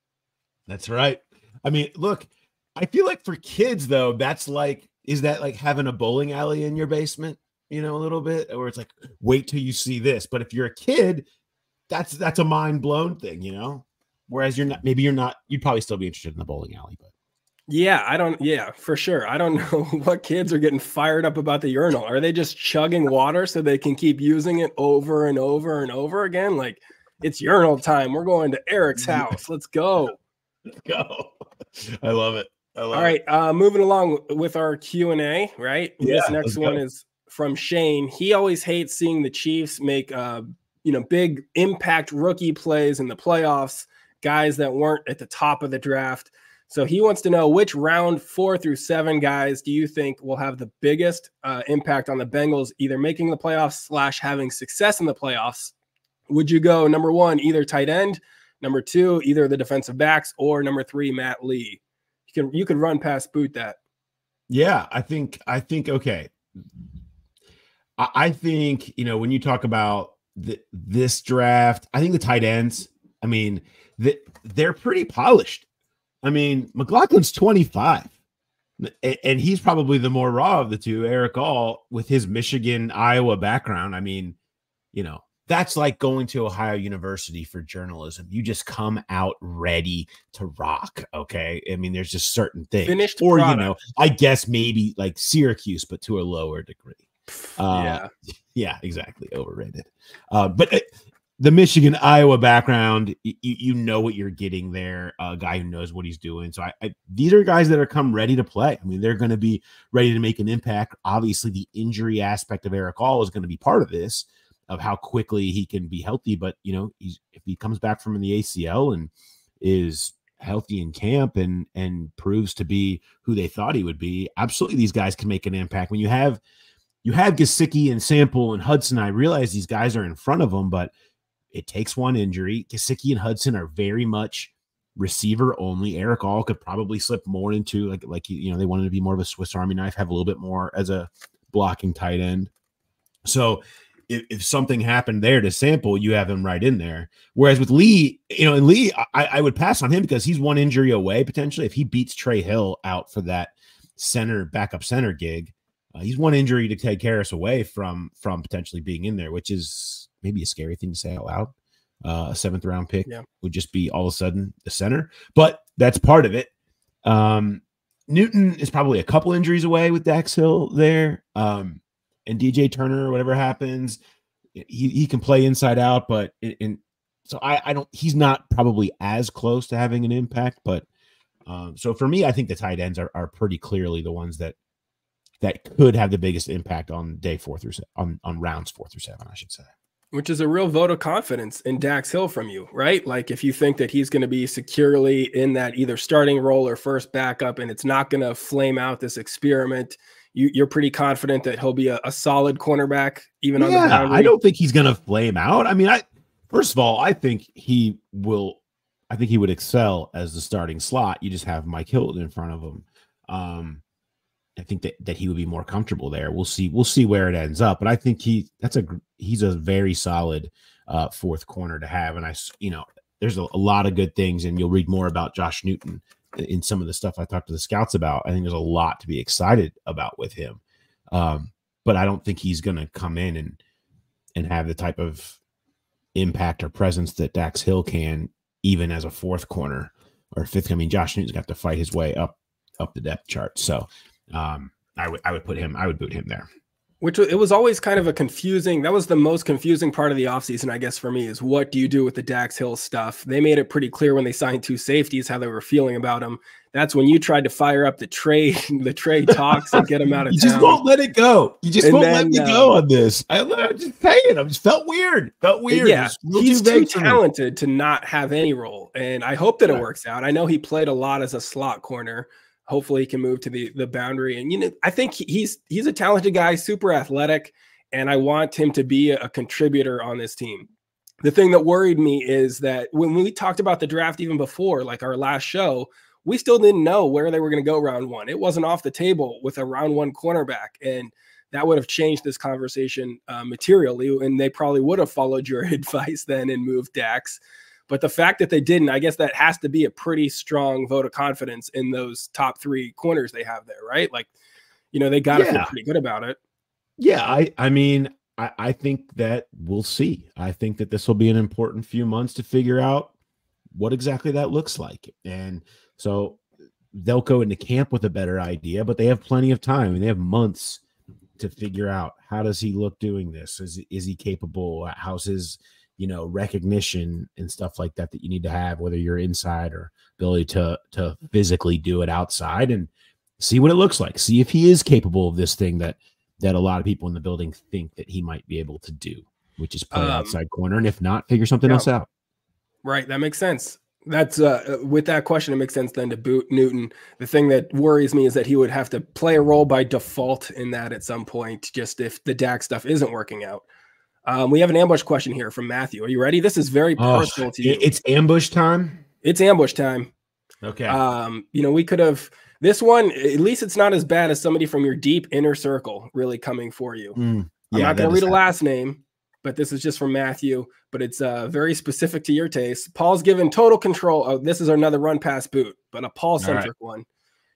That's right. I mean, look, I feel like for kids though, that's like, is that like having a bowling alley in your basement, you know, a little bit, or it's like, wait till you see this. But if you're a kid, that's a mind blown thing, you know, whereas you'd probably still be interested in the bowling alley, but. Yeah, for sure. I don't know what kids are getting fired up about the urinal. Are they just chugging water so they can keep using it over and over and over again? Like, it's urinal time. We're going to Eric's house. Let's go. Let's go. I love it. All right. Moving along with our Q&A, right? Yeah, this next one is from Shane. He always hates seeing the Chiefs make, big impact rookie plays in the playoffs, guys that weren't at the top of the draft. So he wants to know, which round 4 through 7 guys do you think will have the biggest impact on the Bengals, either making the playoffs / having success in the playoffs? Would you go number 1, either tight end, number 2, either the defensive backs, or number 3, Matt Lee? You can run past boot that. Yeah, I think okay. I think, you know, when you talk about this draft, I think the tight ends, I mean, they're pretty polished. I mean, McLaughlin's 25, and he's probably the more raw of the two. Eric All, with his Michigan, Iowa background, I mean, you know, that's like going to Ohio University for journalism. You just come out ready to rock, okay? I mean, there's just certain things. Finished or, product. You know, I guess maybe like Syracuse, but to a lower degree. Yeah, exactly. Overrated. But the Michigan, Iowa background, you know what you're getting there. A guy who knows what he's doing. So these are guys that are come ready to play. I mean, they're going to be ready to make an impact. Obviously, the injury aspect of Eric All is going to be part of this, of how quickly he can be healthy. But, you know, if he comes back from the ACL and is healthy in camp and proves to be who they thought he would be, absolutely these guys can make an impact. When you have you have Gesicki and Sample and Hudson. I realize these guys are in front of them, but it takes one injury. Gesicki and Hudson are very much receiver only. Eric All could probably slip more into like they wanted to be more of a Swiss Army knife, have a little bit more as a blocking tight end. So if something happened there to Sample, you have him right in there. Whereas with Lee, and Lee, I would pass on him because he's one injury away potentially. If he beats Trey Hill out for that backup center gig, he's one injury to take Harris away from potentially being in there, which is maybe a scary thing to say out loud. A 7th round pick would just be all of a sudden the center, but that's part of it. Newton is probably a couple injuries away with Dax Hill there. And DJ Turner, whatever happens, he can play inside out, but so he's not probably as close to having an impact, but so for me, I think the tight ends are pretty clearly the ones that could have the biggest impact on day 4 through on rounds 4 through 7, I should say. Which is a real vote of confidence in Dax Hill from you, right? Like if you think that he's going to be securely in that either starting role or first backup, and it's not going to flame out this experiment, you're pretty confident that he'll be a solid cornerback, even on the boundary. I don't think he's going to flame out. I mean, first of all, I think he would excel as the starting slot. You just have Mike Hilton in front of him. I think that he would be more comfortable there. We'll see where it ends up, but I think he's a very solid 4th corner to have. And there's a lot of good things, and you'll read more about Josh Newton in some of the stuff I talked to the scouts about. I think there's a lot to be excited about with him. But I don't think he's going to come in and have the type of impact or presence that Dax Hill can, even as a 4th corner or 5th. I mean, Josh Newton's got to fight his way up the depth chart. So I would boot him there. Which it was always kind of that was the most confusing part of the offseason, I guess, for me, is what do you do with the Dax Hill stuff? They made it pretty clear when they signed 2 safeties how they were feeling about him. That's when you tried to fire up the trade talks and get him out of town. You just won't let it go. You just won't let me go on this. I'm just saying, I just felt weird. Yeah, he's too talented to not have any role. And I hope that it works out. I know he played a lot as a slot corner. Hopefully he can move to the boundary. And, I think he's a talented guy, super athletic, and I want him to be a contributor on this team. The thing that worried me is that when we talked about the draft even before, like our last show, we still didn't know where they were going to go round 1. It wasn't off the table with a round 1 cornerback, and that would have changed this conversation materially, and they probably would have followed your advice then and moved Dax. But the fact that they didn't, I guess that has to be a pretty strong vote of confidence in those top 3 corners they have there, right? Like, they got to feel pretty good about it. Yeah, I mean, I think that we'll see. I think that this will be an important few months to figure out what exactly that looks like. And so they'll go into camp with a better idea, but they have plenty of time. I mean, they have months to figure out, how does he look doing this? Is he capable? How's his recognition and stuff like that you need to have, whether you're inside or ability to physically do it outside, and see what it looks like. See if he is capable of this thing that a lot of people in the building think that he might be able to do, which is play outside corner. And if not, figure something else out. Right. That makes sense. That's with that question, it makes sense then to boot Newton. The thing that worries me is that he would have to play a role by default in that at some point, just if the Dax stuff isn't working out. We have an ambush question here from Matthew. Are you ready? This is very personal to you. It's ambush time. It's ambush time. Okay. We could have this one. At least it's not as bad as somebody from your deep inner circle really coming for you. I'm not going to read a last name, but this is just from Matthew. But it's very specific to your taste. Paul's given total control. Oh, this is another run pass boot, but a Paul-centric one.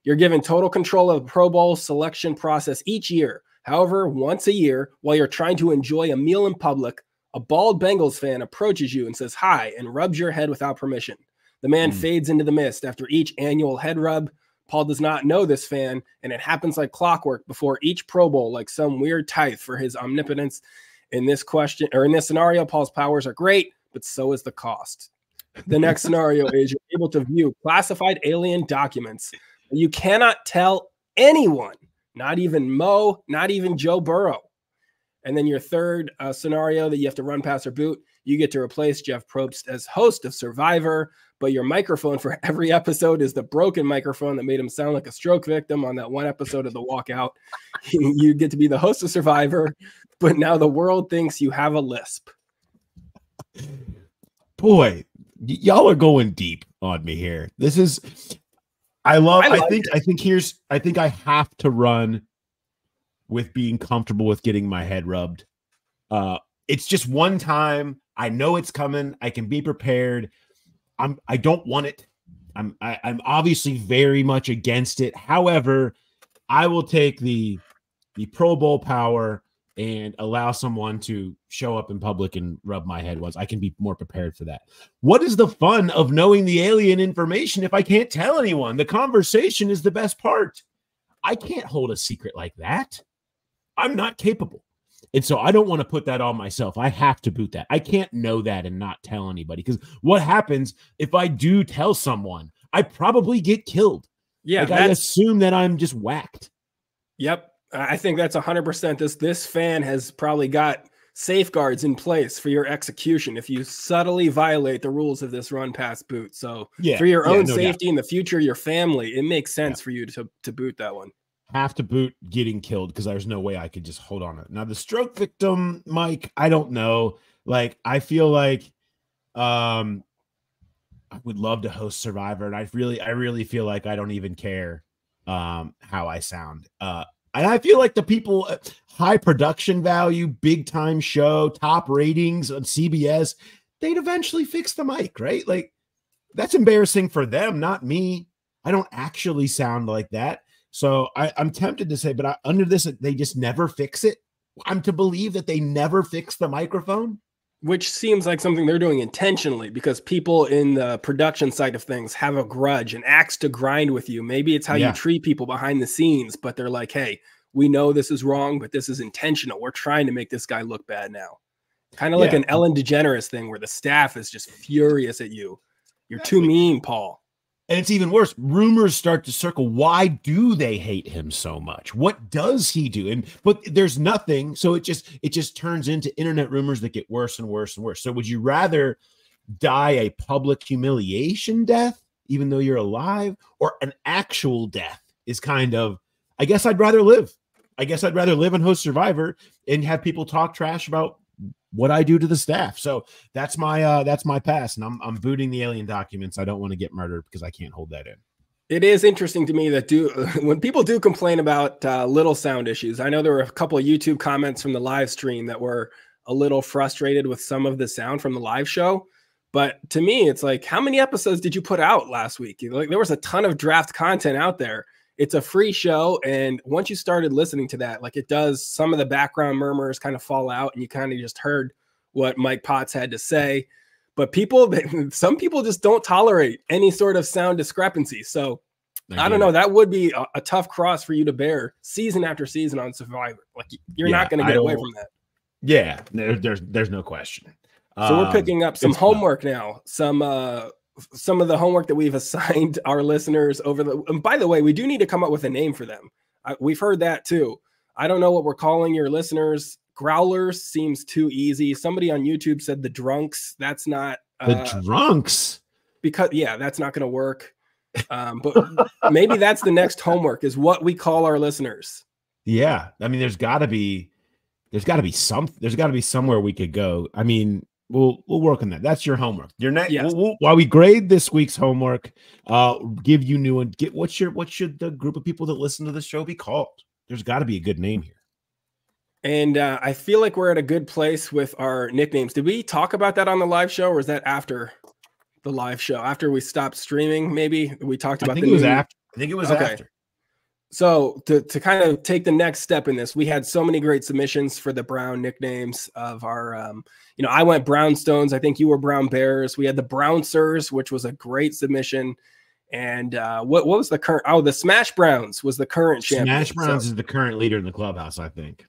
You're given total control of the Pro Bowl selection process each year. However, once a year, while you're trying to enjoy a meal in public, a bald Bengals fan approaches you and says hi and rubs your head without permission. The man fades into the mist after each annual head rub. Paul does not know this fan, and it happens like clockwork before each Pro Bowl, like some weird tithe for his omnipotence. In this question, or in this scenario, Paul's powers are great, but so is the cost. The next scenario is you're able to view classified alien documents. You cannot tell anyone, not even Mo, not even Joe Burrow. And then your third scenario that you have to run past or boot, you get to replace Jeff Probst as host of Survivor. but your microphone for every episode is the broken microphone that made him sound like a stroke victim on that one episode of The Walkout. You get to be the host of Survivor, but now the world thinks you have a lisp. Boy, y'all are going deep on me here. This is, I think I have to run with being comfortable with getting my head rubbed. It's just one time. I know it's coming. I can be prepared. I don't want it. I'm obviously very much against it. However, I will take the Pro Bowl power and allow someone to show up in public and rub my head once. I can be more prepared for that. What is the fun of knowing the alien information if I can't tell anyone? The conversation is the best part. I can't hold a secret like that. I'm not capable. And so I don't want to put that on myself. I have to boot that. I can't know that and not tell anybody, because what happens if I do tell someone? I probably get killed. Yeah, like, I assume that I'm just whacked. Yep. I think that's 100%. This fan has probably got safeguards in place for your execution if you subtly violate the rules of this run pass boot. So for your own safety in the future, your family, it makes sense for you to boot that one. Have to boot getting killed, because there's no way I could just hold on it. Now the stroke victim, Mike, I don't know. Like, I feel like I would love to host Survivor, and I really feel like I don't even care how I sound. And I feel like the people, high production value, big time show, top ratings on CBS, they'd eventually fix the mic, right? Like, that's embarrassing for them, not me. I don't actually sound like that. So I'm tempted to say, but under this, they just never fix it. I'm to believe that they never fix the microphone. Which seems like something they're doing intentionally, because people in the production side of things have a grudge, an axe to grind with you. Maybe it's how you treat people behind the scenes, but they're like, hey, we know this is wrong, but this is intentional. We're trying to make this guy look bad now. Kind of like an Ellen DeGeneres thing where the staff is just furious at you. You're too mean, Paul. And it's even worse. Rumors start to circle. Why do they hate him so much? What does he do? But there's nothing. So it just turns into internet rumors that get worse and worse and worse. So would you rather die a public humiliation death, even though you're alive, or an actual death? Is kind of, I guess I'd rather live. I guess I'd rather live and host Survivor and have people talk trash about what I do to the staff. So that's my pass, and I'm booting the alien documents. I don't want to get murdered because I can't hold that in. It is interesting to me that when people do complain about little sound issues. I know there were a couple of YouTube comments from the live stream that were a little frustrated with some of the sound from the live show. But to me, it's like, how many episodes did you put out last week? Like, there was a ton of draft content out there. It's a free show, and once you started listening to that, like, it does, some of the background murmurs kind of fall out, and you kind of just heard what Mike Potts had to say. But some people just don't tolerate any sort of sound discrepancy. So I don't know. That would be a tough cross for you to bear season after season on Survivor. Like, you're not going to get away from that. Yeah, there's no question. So we're picking up some homework now. Some of the homework that we've assigned our listeners and by the way, we do need to come up with a name for them. We've heard that too. I don't know what we're calling your listeners. Growlers seems too easy. Somebody on YouTube said the drunks. That's not the drunks, because that's not going to work. But maybe that's the next homework, is what we call our listeners. Yeah. I mean, there's gotta be somewhere we could go. I mean, We'll work on that. That's your homework. Your next, while we grade this week's homework, give you new one. What should the group of people that listen to the show be called? There's got to be a good name here. And I feel like we're at a good place with our nicknames. Did we talk about that on the live show, or is that after the live show? After we stopped streaming, maybe we talked about. I think it was after. So to kind of take the next step in this, we had so many great submissions for the Brown nicknames of our, I went Brownstones. I think you were Brown Bears. We had the Brouncers, which was a great submission. And what was the current? Oh, the Smash Browns was the current champion. Smash Browns is the current leader in the clubhouse, I think.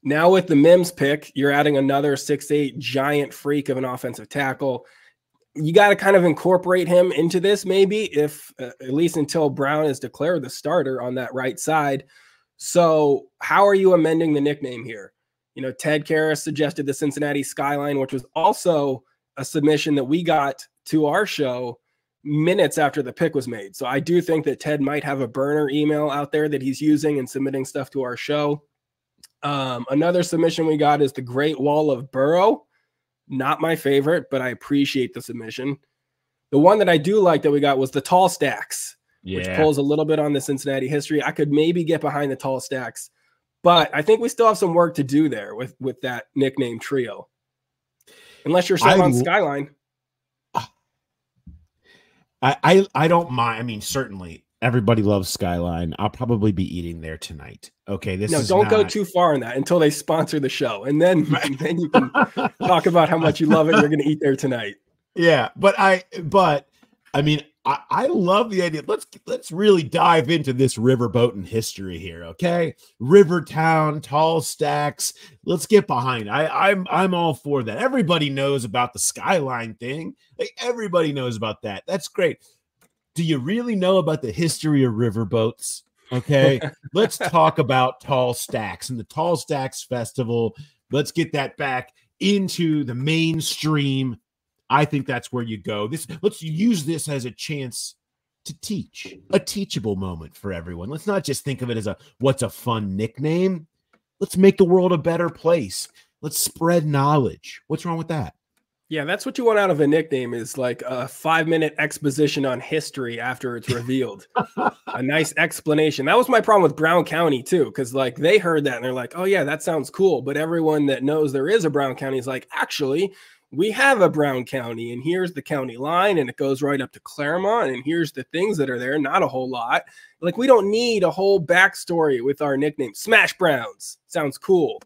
Now with the Mims pick, you're adding another 6'8" giant freak of an offensive tackle. You got to kind of incorporate him into this, maybe, if at least until Brown is declared the starter on that right side. So how are you amending the nickname here? Ted Karras suggested the Cincinnati Skyline, which was also a submission that we got to our show. minutes after the pick was made. So I do think that Ted might have a burner email out there that he's using and submitting stuff to our show. Another submission we got is the Great Wall of Burrow. Not my favorite, but I appreciate the submission. The one that I do like that we got was the Tall Stacks, which pulls a little bit on the Cincinnati history. I could maybe get behind the Tall Stacks, but I think we still have some work to do there with that nickname trio. Unless you're sold on Skyline. I don't mind. I mean, certainly everybody loves Skyline. I'll probably be eating there tonight. Okay, don't go too far in that until they sponsor the show, and then you can talk about how much you love it. You're going to eat there tonight. Yeah, but I mean, I love the idea. Let's really dive into this riverboating history here, okay? Rivertown, Tall Stacks. Let's get behind. I'm all for that. Everybody knows about the Skyline thing. Like, everybody knows about that. That's great. Do you really know about the history of riverboats? Okay, let's talk about Tall Stacks and the Tall Stacks Festival. Let's get that back into the mainstream. I think that's where you go. Let's use this as a chance to teach, a teachable moment for everyone. Let's not just think of it as what's a fun nickname. Let's make the world a better place. Let's spread knowledge. What's wrong with that? Yeah, that's what you want out of a nickname, is like a 5-minute exposition on history after it's revealed. A nice explanation. That was my problem with Brown County too, because like they heard that and they're like, oh yeah, that sounds cool. But everyone that knows there is a Brown County is like, actually, we have a Brown County, and here's the county line, and it goes right up to Claremont, and here's the things that are there. Not a whole lot. Like, we don't need a whole backstory with our nickname. Smash Browns sounds cool.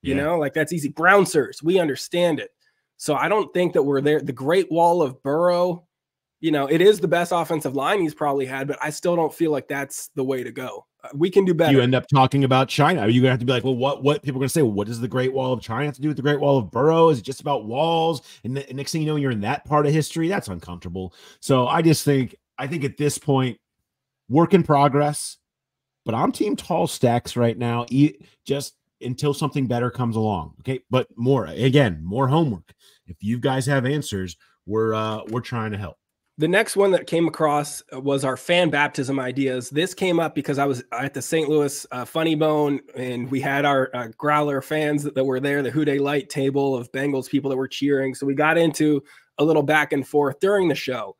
You know, like, that's easy. Brownsers, we understand it. So I don't think that we're there. The Great Wall of Burrow, you know, it is the best offensive line he's probably had, but I still don't feel like that's the way to go. We can do better. You end up talking about China. Are you going to have to be like, well, what people are going to say? Well, what does the Great Wall of China have to do with the Great Wall of Burrow? Is it just about walls? And the next thing you know, you're in that part of history. That's uncomfortable. So I think at this point, work in progress, but I'm team Tall Stacks right now, just until something better comes along. Okay. But more homework. If you guys have answers, we're trying to help. The next one that came across was our fan baptism ideas. This came up because I was at the St. Louis Funny Bone, and we had our Growler fans that were there, the Dey Light table of Bengals people that were cheering. So we got into a little back and forth during the show.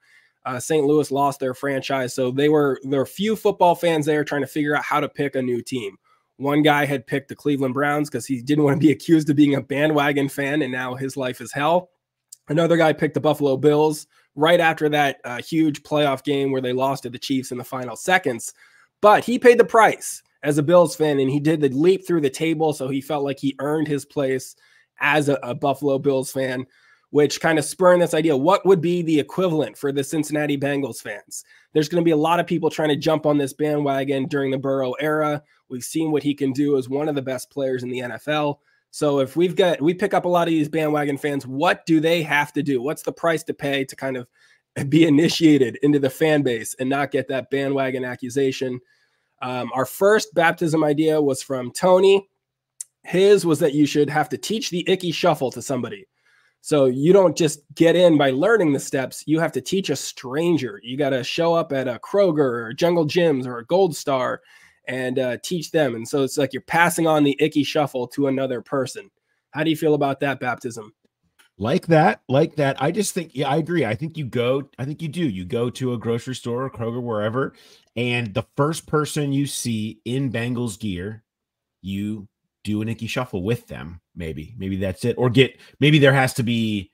St. Louis lost their franchise, so there were few football fans there trying to figure out how to pick a new team. One guy had picked the Cleveland Browns because he didn't want to be accused of being a bandwagon fan, and now his life is hell. Another guy picked the Buffalo Bills right after that huge playoff game where they lost to the Chiefs in the final seconds. But he paid the price as a Bills fan, and he did the leap through the table, so he felt like he earned his place as a Buffalo Bills fan, which kind of spurred this idea. What would be the equivalent for the Cincinnati Bengals fans? There's going to be a lot of people trying to jump on this bandwagon during the Burrow era. We've seen what he can do as one of the best players in the NFL. So if we pick up a lot of these bandwagon fans, what do they have to do? What's the price to pay to kind of be initiated into the fan base and not get that bandwagon accusation? Our first baptism idea was from Tony. His was that you should have to teach the icky shuffle to somebody. So you don't just get in by learning the steps. You have to teach a stranger. You got to show up at a Kroger or Jungle Gyms or a Gold Star and teach them. And so it's like you're passing on the icky shuffle to another person. How do you feel about that baptism? Like that. I just think, I agree. I think you go to a grocery store or Kroger, wherever, and the first person you see in Bengals gear, you do an icky shuffle with them. Maybe that's it. Or maybe there has to be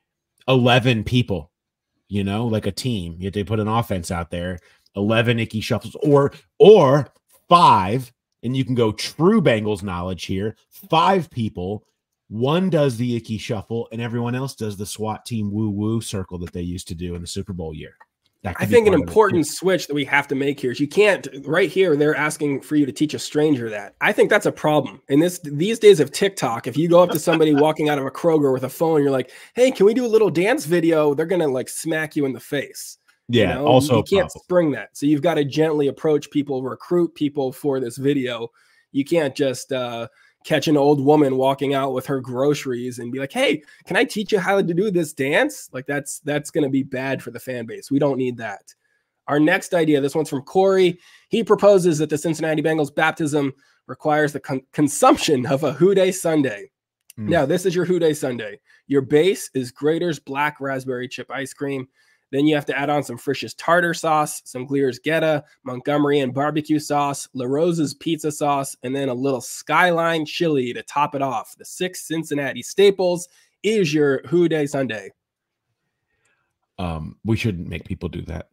11 people, like a team. You have to put an offense out there, 11 icky shuffles, or 5, and you can go true Bengals knowledge here. 5 people, one does the icky shuffle, and everyone else does the SWAT team woo-woo circle that they used to do in the Super Bowl year. I think an important switch that we have to make here is you can't, right here, they're asking for you to teach a stranger that. I think that's a problem. In these days of TikTok, if you go up to somebody walking out of a Kroger with a phone, you're like, hey, can we do a little dance video? They're going to like smack you in the face. Yeah, also you can't spring that. So you've got to gently approach people, recruit people for this video. You can't just catch an old woman walking out with her groceries and be like, hey, can I teach you how to do this dance? Like that's going to be bad for the fan base. We don't need that. Our next idea, this one's from Corey. He proposes that the Cincinnati Bengals baptism requires the consumption of a Houday Sundae. Now, this is your Houday Sundae. Your base is Graeter's black raspberry chip ice cream. Then you have to add on some Frisch's tartar sauce, some Glier's Geta, Montgomery and barbecue sauce, La Rosa's pizza sauce, and then a little Skyline chili to top it off. The 6 Cincinnati staples is your Houday Sundae. We shouldn't make people do that.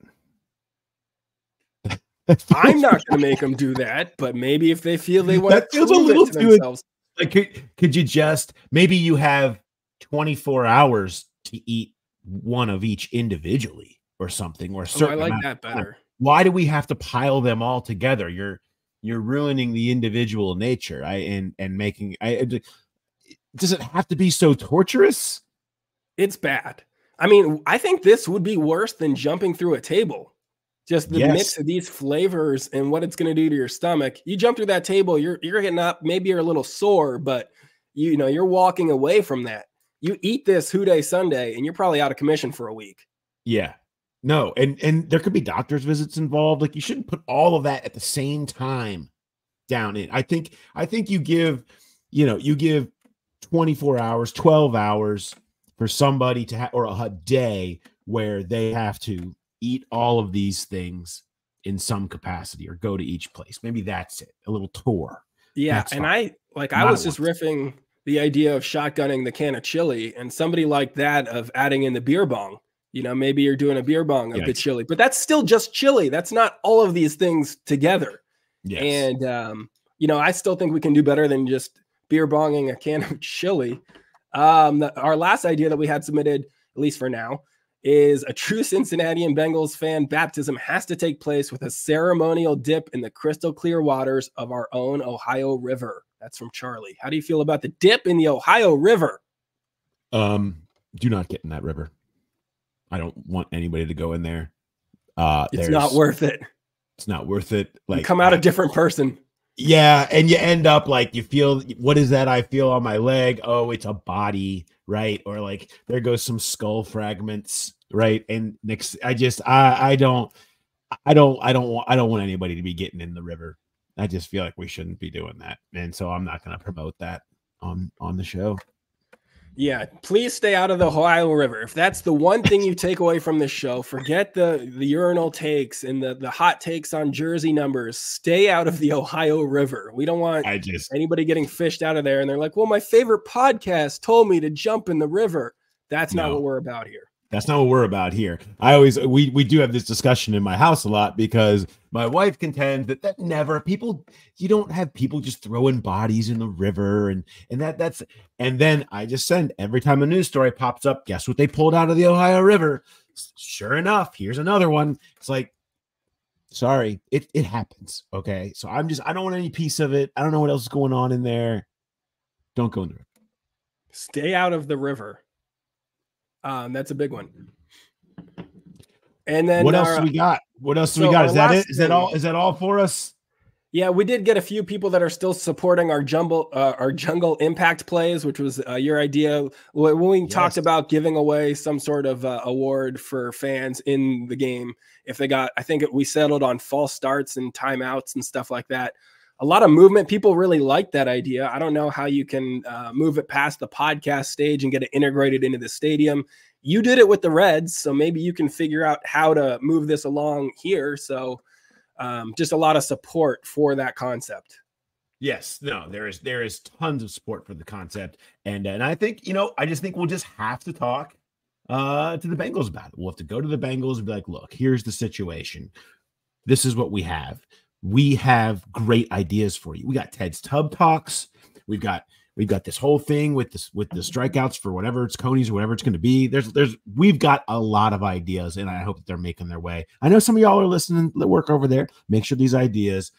I'm not going to make them do that, but maybe if they feel they want that to feels a prove little it to too themselves. like could you just maybe you have 24 hours to eat one of each individually or something, or I like that better. Why do we have to pile them all together? You're ruining the individual nature. And making does it have to be so torturous? It's bad. I mean, I think this would be worse than jumping through a table. Just the mix of these flavors and what it's going to do to your stomach. You jump through that table, you're getting up. Maybe you're a little sore, but you're walking away from that. You eat this Houday Sundae, and you're probably out of commission for a week. Yeah, no, and there could be doctor's visits involved. Like you shouldn't put all of that at the same time down in. I think you give 24 hours, 12 hours for somebody to have, or a day where they have to eat all of these things in some capacity or go to each place. Maybe that's it. A little tour. Yeah. That's and fine. I was just riffing the idea of shotgunning the can of chili, and somebody like that of adding in the beer bong. Maybe you're doing a beer bong of the chili, but that's still just chili. That's not all of these things together. Yes. And, I still think we can do better than just beer bonging a can of chili. Our last idea that we had submitted, at least for now, is a true Cincinnati and Bengals fan baptism has to take place with a ceremonial dip in the crystal clear waters of our own Ohio River. That's from Charlie. How do you feel about the dip in the Ohio River? Do not get in that river. I don't want anybody to go in there. It's not worth it. It's not worth it. Like you come out a different person. Yeah, and you end up like you feel, what is that I feel on my leg? Oh, it's a body, right? Or like there goes some skull fragments, right? And next, I don't want anybody to be getting in the river. I just feel like we shouldn't be doing that, and so I'm not going to promote that on the show. Yeah, please stay out of the Ohio River. If that's the one thing you take away from this show, forget the urinal takes and the hot takes on jersey numbers. Stay out of the Ohio River. We don't want anybody getting fished out of there. And they're like, well, my favorite podcast told me to jump in the river. That's not what we're about here. That's not what we're about here. We do have this discussion in my house a lot because my wife contends that never you don't have people just throwing bodies in the river and then I just send every time a news story pops up, guess what they pulled out of the Ohio River? Sure enough, here's another one. It's like, sorry, it happens. Okay. So I don't want any piece of it. I don't know what else is going on in there. Don't go in the river. Stay out of the river. That's a big one. And then what else do we got? What else do we got? Is that it? Is that all for us? Yeah, we did get a few people that are still supporting our jungle impact plays, which was your idea when we talked about giving away some sort of award for fans in the game. If they got, I think we settled on false starts and timeouts and stuff like that. A lot of movement. People really like that idea. I don't know how you can move it past the podcast stage and get it integrated into the stadium. You did it with the Reds, so maybe you can figure out how to move this along here. So just a lot of support for that concept. Yes, no, there is tons of support for the concept. And I think, I just think we'll just have to talk to the Bengals about it. We'll have to go to the Bengals and be like, look, here's the situation. This is what we have. We have great ideas for you. We got Ted's Tub Talks. We've got this whole thing with the strikeouts for whatever it's Coney's or whatever it's going to be. We've got a lot of ideas, and I hope that they're making their way. I know some of y'all are listening that work over there. Make sure these ideas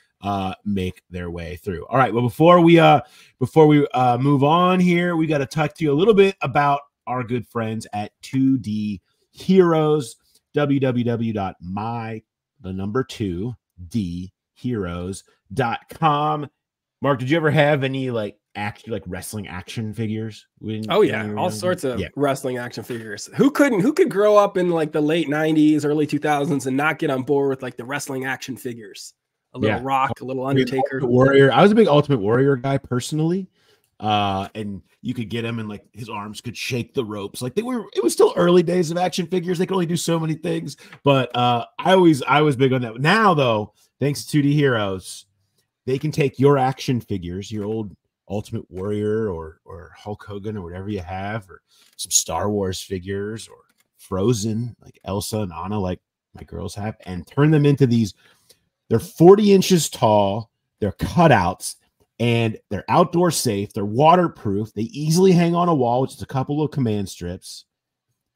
make their way through. All right. Well, before we move on here, we got to talk to you a little bit about our good friends at 2D Heroes. www.2D heroes.com. Mark, did you ever have any like like wrestling action figures. Oh yeah, all sorts of wrestling action figures. Who could grow up in like the late 90s, early 2000s and not get on board with like the wrestling action figures? A little Rock, a little Undertaker. Warrior. I was a big Ultimate Warrior guy personally. And you could get him and like his arms could shake the ropes. Like it was still early days of action figures. They could only do so many things, but I was big on that. Now though, thanks to 2D Heroes, they can take your action figures, your old Ultimate Warrior or Hulk Hogan or whatever you have, or some Star Wars figures or Frozen, like Elsa and Anna, like my girls have, and turn them into these. They're 40 inches tall. They're cutouts. And they're outdoor safe. They're waterproof. They easily hang on a wall, which is a couple of command strips.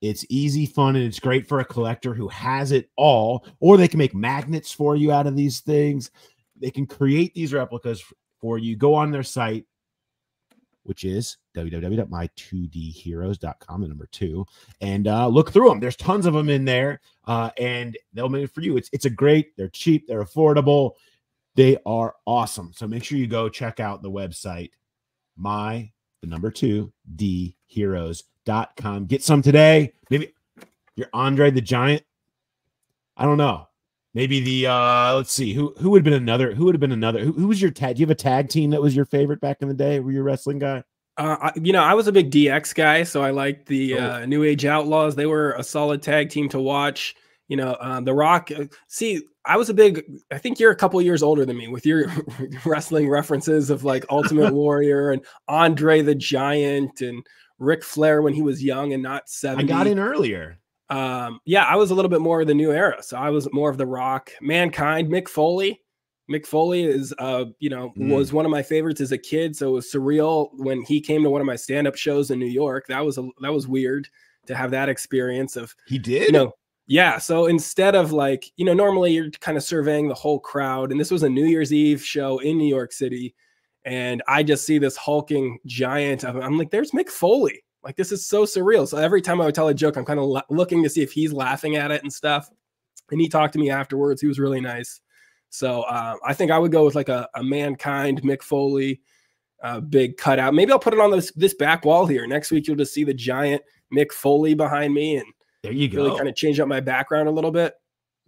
It's easy, fun, and it's great for a collector who has it all. Or they can make magnets for you out of these things. They can create these replicas for you. Go on their site, which is www.my2dheroes.com, the number 2, and look through them. There's tons of them in there, and they'll make it for you. It's a great. They're cheap. They're affordable. They are awesome. So make sure you go check out the website, the number 2dheroes.com. Get some today. Maybe you're Andre the Giant. I don't know. Maybe the let's see, who would have been another? Who was your tag? Do you have a tag team that was your favorite back in the day? Were you a wrestling guy? I was a big DX guy, so I liked the New Age Outlaws. They were a solid tag team to watch. The Rock. I think you're a couple years older than me with your wrestling references of like Ultimate Warrior and Andre the Giant and Ric Flair when he was young and not 70. I got in earlier. I was a little bit more of the new era. So I was more of the Rock. Mankind, Mick Foley. Mick Foley is, was one of my favorites as a kid. So it was surreal when he came to one of my stand-up shows in New York. That was weird to have that experience of. He did? Yeah. So instead of like, normally you're kind of surveying the whole crowd, and this was a New Year's Eve show in New York City. And I just see this hulking giant. I'm like, there's Mick Foley. Like, this is so surreal. So every time I would tell a joke, I'm kind of looking to see if he's laughing at it and stuff. And he talked to me afterwards. He was really nice. So I think I would go with like a Mankind, Mick Foley, big cutout. Maybe I'll put it on this back wall here. Next week, you'll just see the giant Mick Foley behind me. And there you go. Really kind of change up my background a little bit.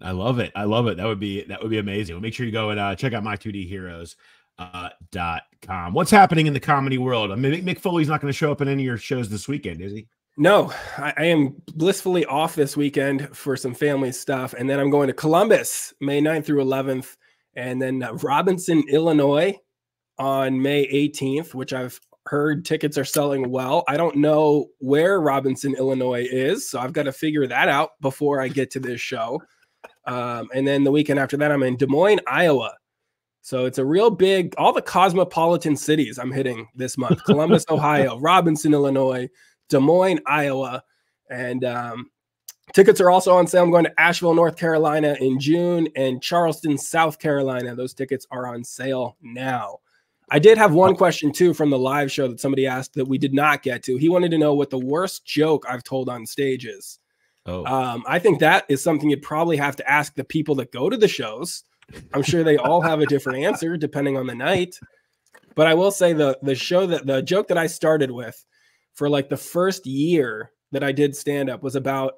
I love it. That would be amazing. Well, make sure you go and check out my2dheroes.com. What's happening in the comedy world? I mean, Mick Foley's not going to show up in any of your shows this weekend, is he? No, I am blissfully off this weekend for some family stuff. And then I'm going to Columbus, May 9th through 11th. And then Robinson, Illinois on May 18th, which I've heard tickets are selling well. I don't know where Robinson, Illinois is, so I've got to figure that out before I get to this show. And then the weekend after that, I'm in Des Moines, Iowa. So it's a real big, all the cosmopolitan cities I'm hitting this month. Columbus, Ohio, Robinson, Illinois, Des Moines, Iowa. And tickets are also on sale. I'm going to Asheville, North Carolina in June, and Charleston, South Carolina. Those tickets are on sale now. I did have one question too from the live show that somebody asked that we did not get to. He wanted to know what the worst joke I've told on stage is. I think that is something you'd probably have to ask the people that go to the shows. I'm sure they all have a different answer depending on the night. But I will say the joke that I started with for like the first year that I did stand up was about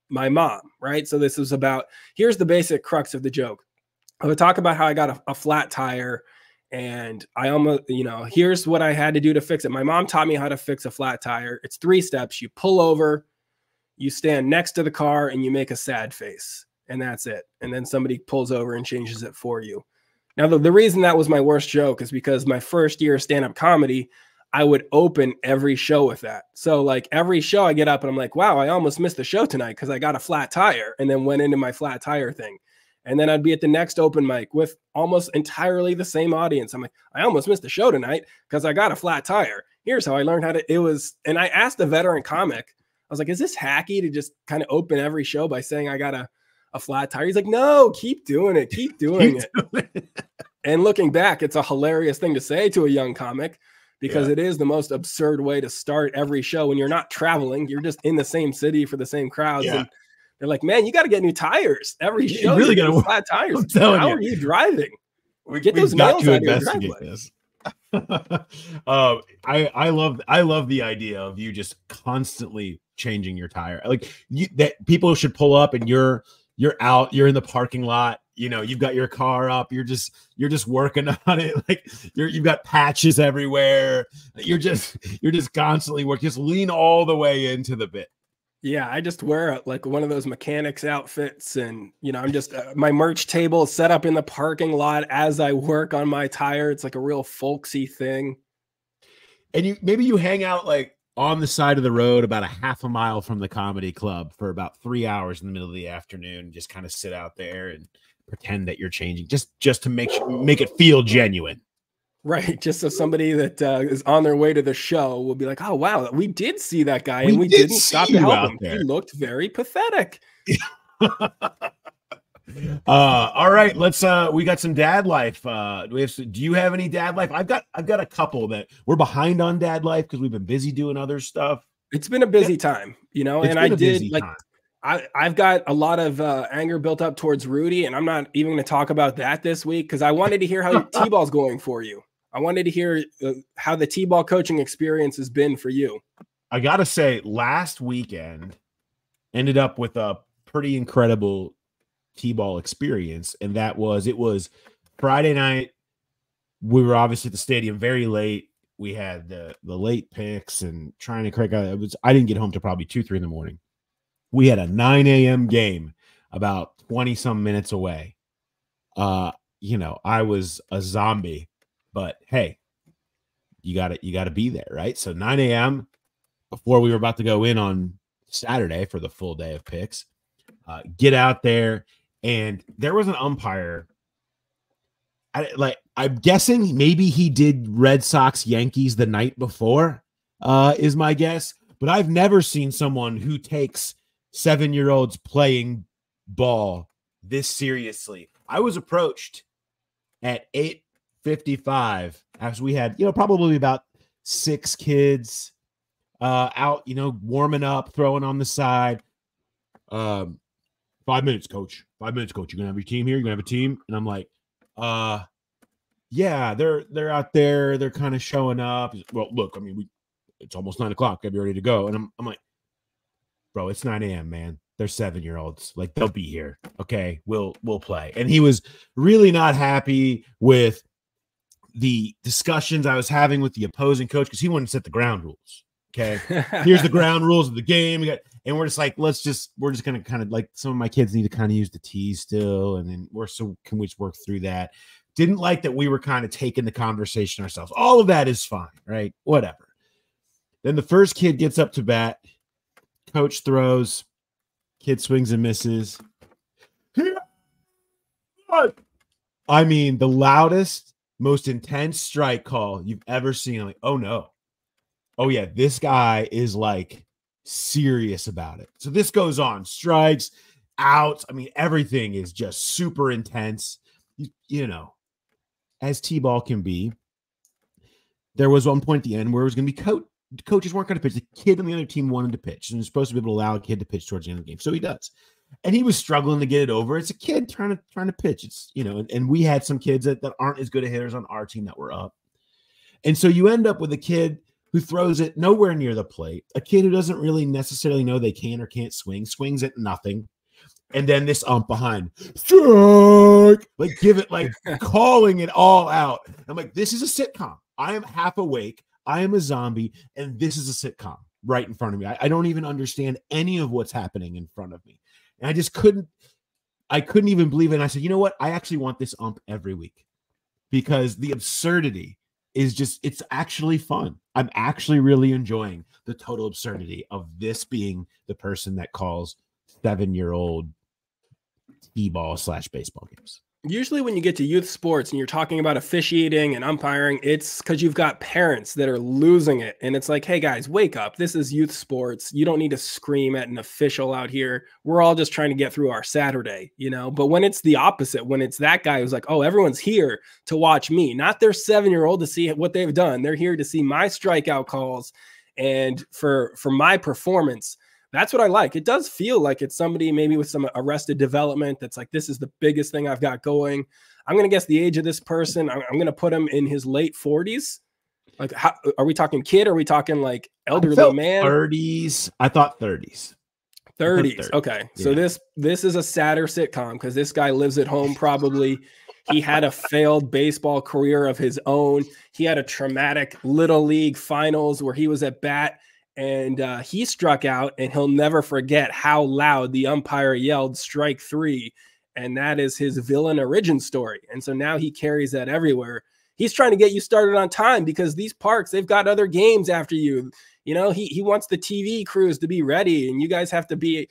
my mom, right? So this is about, here's the basic crux of the joke. I would talk about how I got a flat tire. And I almost, here's what I had to do to fix it. My mom taught me how to fix a flat tire. It's 3 steps. You pull over, you stand next to the car, and you make a sad face. And that's it. And then somebody pulls over and changes it for you. Now, the reason that was my worst joke is because my first year of stand-up comedy, I would open every show with that. So like every show I get up and I'm like, wow, I almost missed the show tonight because I got a flat tire, and then went into my flat tire thing. And then I'd be at the next open mic with almost entirely the same audience. I'm like, I almost missed the show tonight because I got a flat tire. Here's how I learned how to, and I asked a veteran comic, I was like, is this hacky to just kind of open every show by saying I got a flat tire? He's like, no, keep doing it. Keep doing it. And looking back, it's a hilarious thing to say to a young comic because it is the most absurd way to start every show when you're not traveling. You're just in the same city for the same crowds. Yeah. And they're like, man, you got to get new tires every show. You really got to flat tires. How are you driving? Get those nails out of your driveway. I love the idea of you just constantly changing your tire. Like that people should pull up and you're out, you're in the parking lot, you know, you've got your car up, you're just working on it. Like you've got patches everywhere. You're just constantly working. Just lean all the way into the bit. Yeah, I just wear like one of those mechanics outfits, and you know, I'm just my merch table is set up in the parking lot as I work on my tire. It's like a real folksy thing. And maybe you hang out like on the side of the road about a half a mile from the comedy club for about 3 hours in the middle of the afternoon. Just kind of sit out there and pretend that you're changing, just to make it feel genuine. Right, just so somebody that is on their way to the show will be like, "Oh wow, we did see that guy, and we didn't stop to help him. He looked very pathetic." All right, let's. We got some dad life. Do you have any dad life? I've got a couple that we're behind on dad life because we've been busy doing other stuff. It's been a busy time, you know, and I did like. I've got a lot of anger built up towards Rudy, and I'm not even going to talk about that this week because I wanted to hear how T-ball's going for you. I wanted to hear how the T-ball coaching experience has been for you. I got to say, last weekend ended up with a pretty incredible T-ball experience, and it was Friday night. We were obviously at the stadium very late. We had the late picks and trying to crack out. I didn't get home till probably 2-3 in the morning. We had a 9 a.m. game about 20 some minutes away. You know, I was a zombie. But hey, you got to be there, right? So 9 a.m. before we were about to go in on Saturday for the full day of picks, get out there, and there was an umpire. I'm guessing maybe he did Red Sox Yankees the night before, is my guess. But I've never seen someone who takes 7-year-olds playing ball this seriously. I was approached at 8:55 as we had, you know, probably about 6 kids out, you know, warming up, throwing on the side. 5 minutes, coach. 5 minutes, coach. You're gonna have your team here. You're gonna have a team. And I'm like, yeah, they're out there. They're kind of showing up. Well, look, I mean, it's almost 9 o'clock. I'll be ready to go. And I'm like, bro, it's 9 a.m., man. They're 7-year-olds. Like, they'll be here. Okay, we'll play. And he was really not happy with the discussions I was having with the opposing coach because he wanted to set the ground rules. Okay, here's the ground rules of the game. And we're just like, we're just gonna kind of like, some of my kids need to kind of use the tees still, and then can we just work through that? Didn't like that we were kind of taking the conversation ourselves. All of that is fine, right? Whatever. Then the first kid gets up to bat. Coach throws. Kid swings and misses. I mean, the loudest, most intense strike call you've ever seen. I'm like, oh no. Oh yeah, this guy is like serious about it. So this goes on. Strikes, outs. I mean, everything is just super intense. You know, as T-ball can be. There was one point at the end where it was going to be coaches weren't going to pitch. The kid on the other team wanted to pitch, and you're supposed to be able to allow a kid to pitch towards the end of the game. So he does. And he was struggling to get it over. It's a kid trying to pitch. It's, you know, and we had some kids that aren't as good a hitters on our team that were up. And so you end up with a kid who throws it nowhere near the plate, a kid who doesn't really necessarily know they can or can't swing, swings at nothing. And then this ump behind, strike, like give it, like calling it all out. I'm like, this is a sitcom. I am half awake. I am a zombie, and this is a sitcom right in front of me. I don't even understand any of what's happening in front of me. And I just couldn't even believe it. And I said, you know what? I actually want this ump every week because the absurdity is just, it's actually fun. I'm actually really enjoying the total absurdity of this being the person that calls 7-year-old T-ball / baseball games. Usually when you get to youth sports and you're talking about officiating and umpiring, it's because you've got parents that are losing it. And it's like, hey guys, wake up. This is youth sports. You don't need to scream at an official out here. We're all just trying to get through our Saturday, you know? But when it's the opposite, when it's that guy who's like, oh, everyone's here to watch me, not their 7-year-old to see what they've done. They're here to see my strikeout calls and for my performance. That's what I like. It does feel like it's somebody maybe with some arrested development that's like, this is the biggest thing I've got going. I'm going to guess the age of this person. I'm going to put him in his late 40s. Like, how, are we talking kid? Or are we talking like elderly man? 30s. I thought 30s. 30s. Okay. So this is a sadder sitcom because this guy lives at home probably. He had a failed baseball career of his own. He had a traumatic little league finals where he was at bat and he struck out, and he'll never forget how loud the umpire yelled strike 3. And that is his villain origin story. And so now he carries that everywhere. He's trying to get you started on time because these parks, they've got other games after you. You know, he wants the TV crews to be ready, and you guys have to be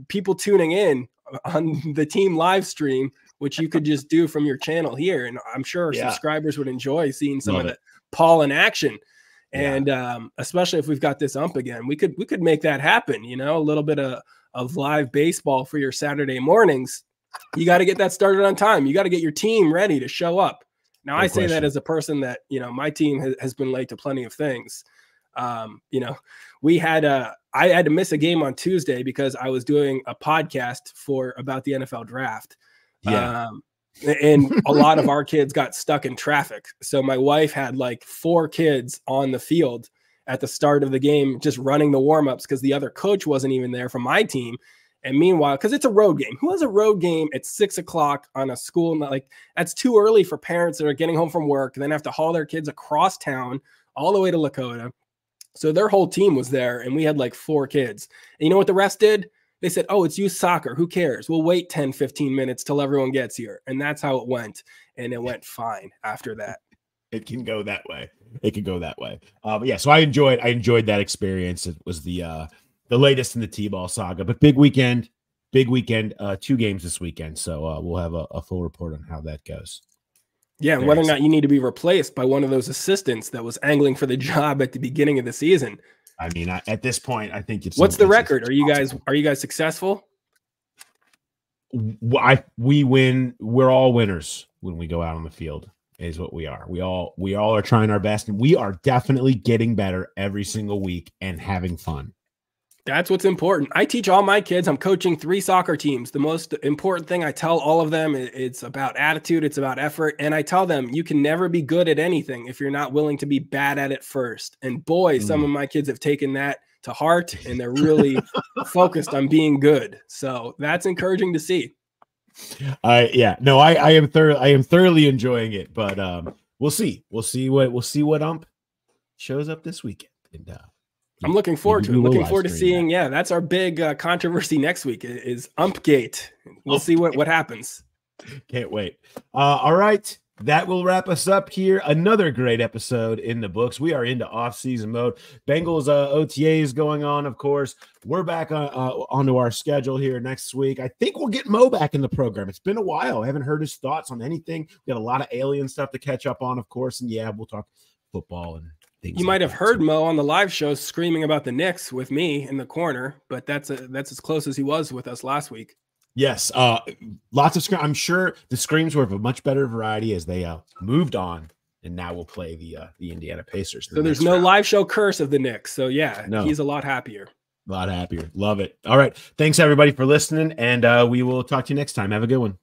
people tuning in on the team live stream, which you could just do from your channel here. And I'm sure subscribers would enjoy seeing some of the Paul in action. And especially if we've got this ump again, we could make that happen, you know, a little bit of live baseball for your Saturday mornings. You got to get that started on time. You got to get your team ready to show up. Now, I say that as a person that, you know, my team has been late to plenty of things. You know, I had to miss a game on Tuesday because I was doing a podcast about the NFL draft. And a lot of our kids got stuck in traffic. So my wife had like 4 kids on the field at the start of the game, just running the warmups because the other coach wasn't even there from my team. And meanwhile, because it's a road game, who has a road game at 6 o'clock on a school? Like, that's too early for parents that are getting home from work and then have to haul their kids across town all the way to Lakota. So their whole team was there, and we had like 4 kids. And you know what the rest did? They said, oh, it's youth soccer. Who cares? We'll wait 10, 15 minutes till everyone gets here. And that's how it went. And it went fine after that. It can go that way. It can go that way. But yeah, so I enjoyed that experience. It was the latest in the T-ball saga, but big weekend, 2 games this weekend. So we'll have a full report on how that goes. Yeah, and whether or not you need to be replaced by one of those assistants that was angling for the job at the beginning of the season. I mean, at this point, I think it's. What's the record? Are you guys successful? We win. We're all winners when we go out on the field. Is what we are. We all are trying our best, and we are definitely getting better every single week and having fun. That's what's important. I teach all my kids. I'm coaching 3 soccer teams. The most important thing I tell all of them, it's about attitude. It's about effort. And I tell them you can never be good at anything if you're not willing to be bad at it first. And boy, some of my kids have taken that to heart, and they're really focused on being good. So that's encouraging to see. I am thoroughly enjoying it, but we'll see what ump shows up this weekend. And I'm looking forward to it. Looking forward to seeing. Yeah, that's our big controversy next week is Umpgate. We'll see what happens. Can't wait. All right. That will wrap us up here. Another great episode in the books. We are into off-season mode. Bengals OTA is going on, of course. We're back onto our schedule here next week. I think we'll get Mo back in the program. It's been a while. I haven't heard his thoughts on anything. We got a lot of alien stuff to catch up on, of course. And yeah, we'll talk football and things. You might have heard Mo on the live show screaming about the Knicks with me in the corner, but that's as close as he was with us last week. Yes, lots of I'm sure the screams were of a much better variety as they moved on, and now we'll play the Indiana Pacers. So there's no live show curse of the Knicks. So yeah, he's a lot happier. A lot happier. Love it. All right, thanks everybody for listening, and we will talk to you next time. Have a good one.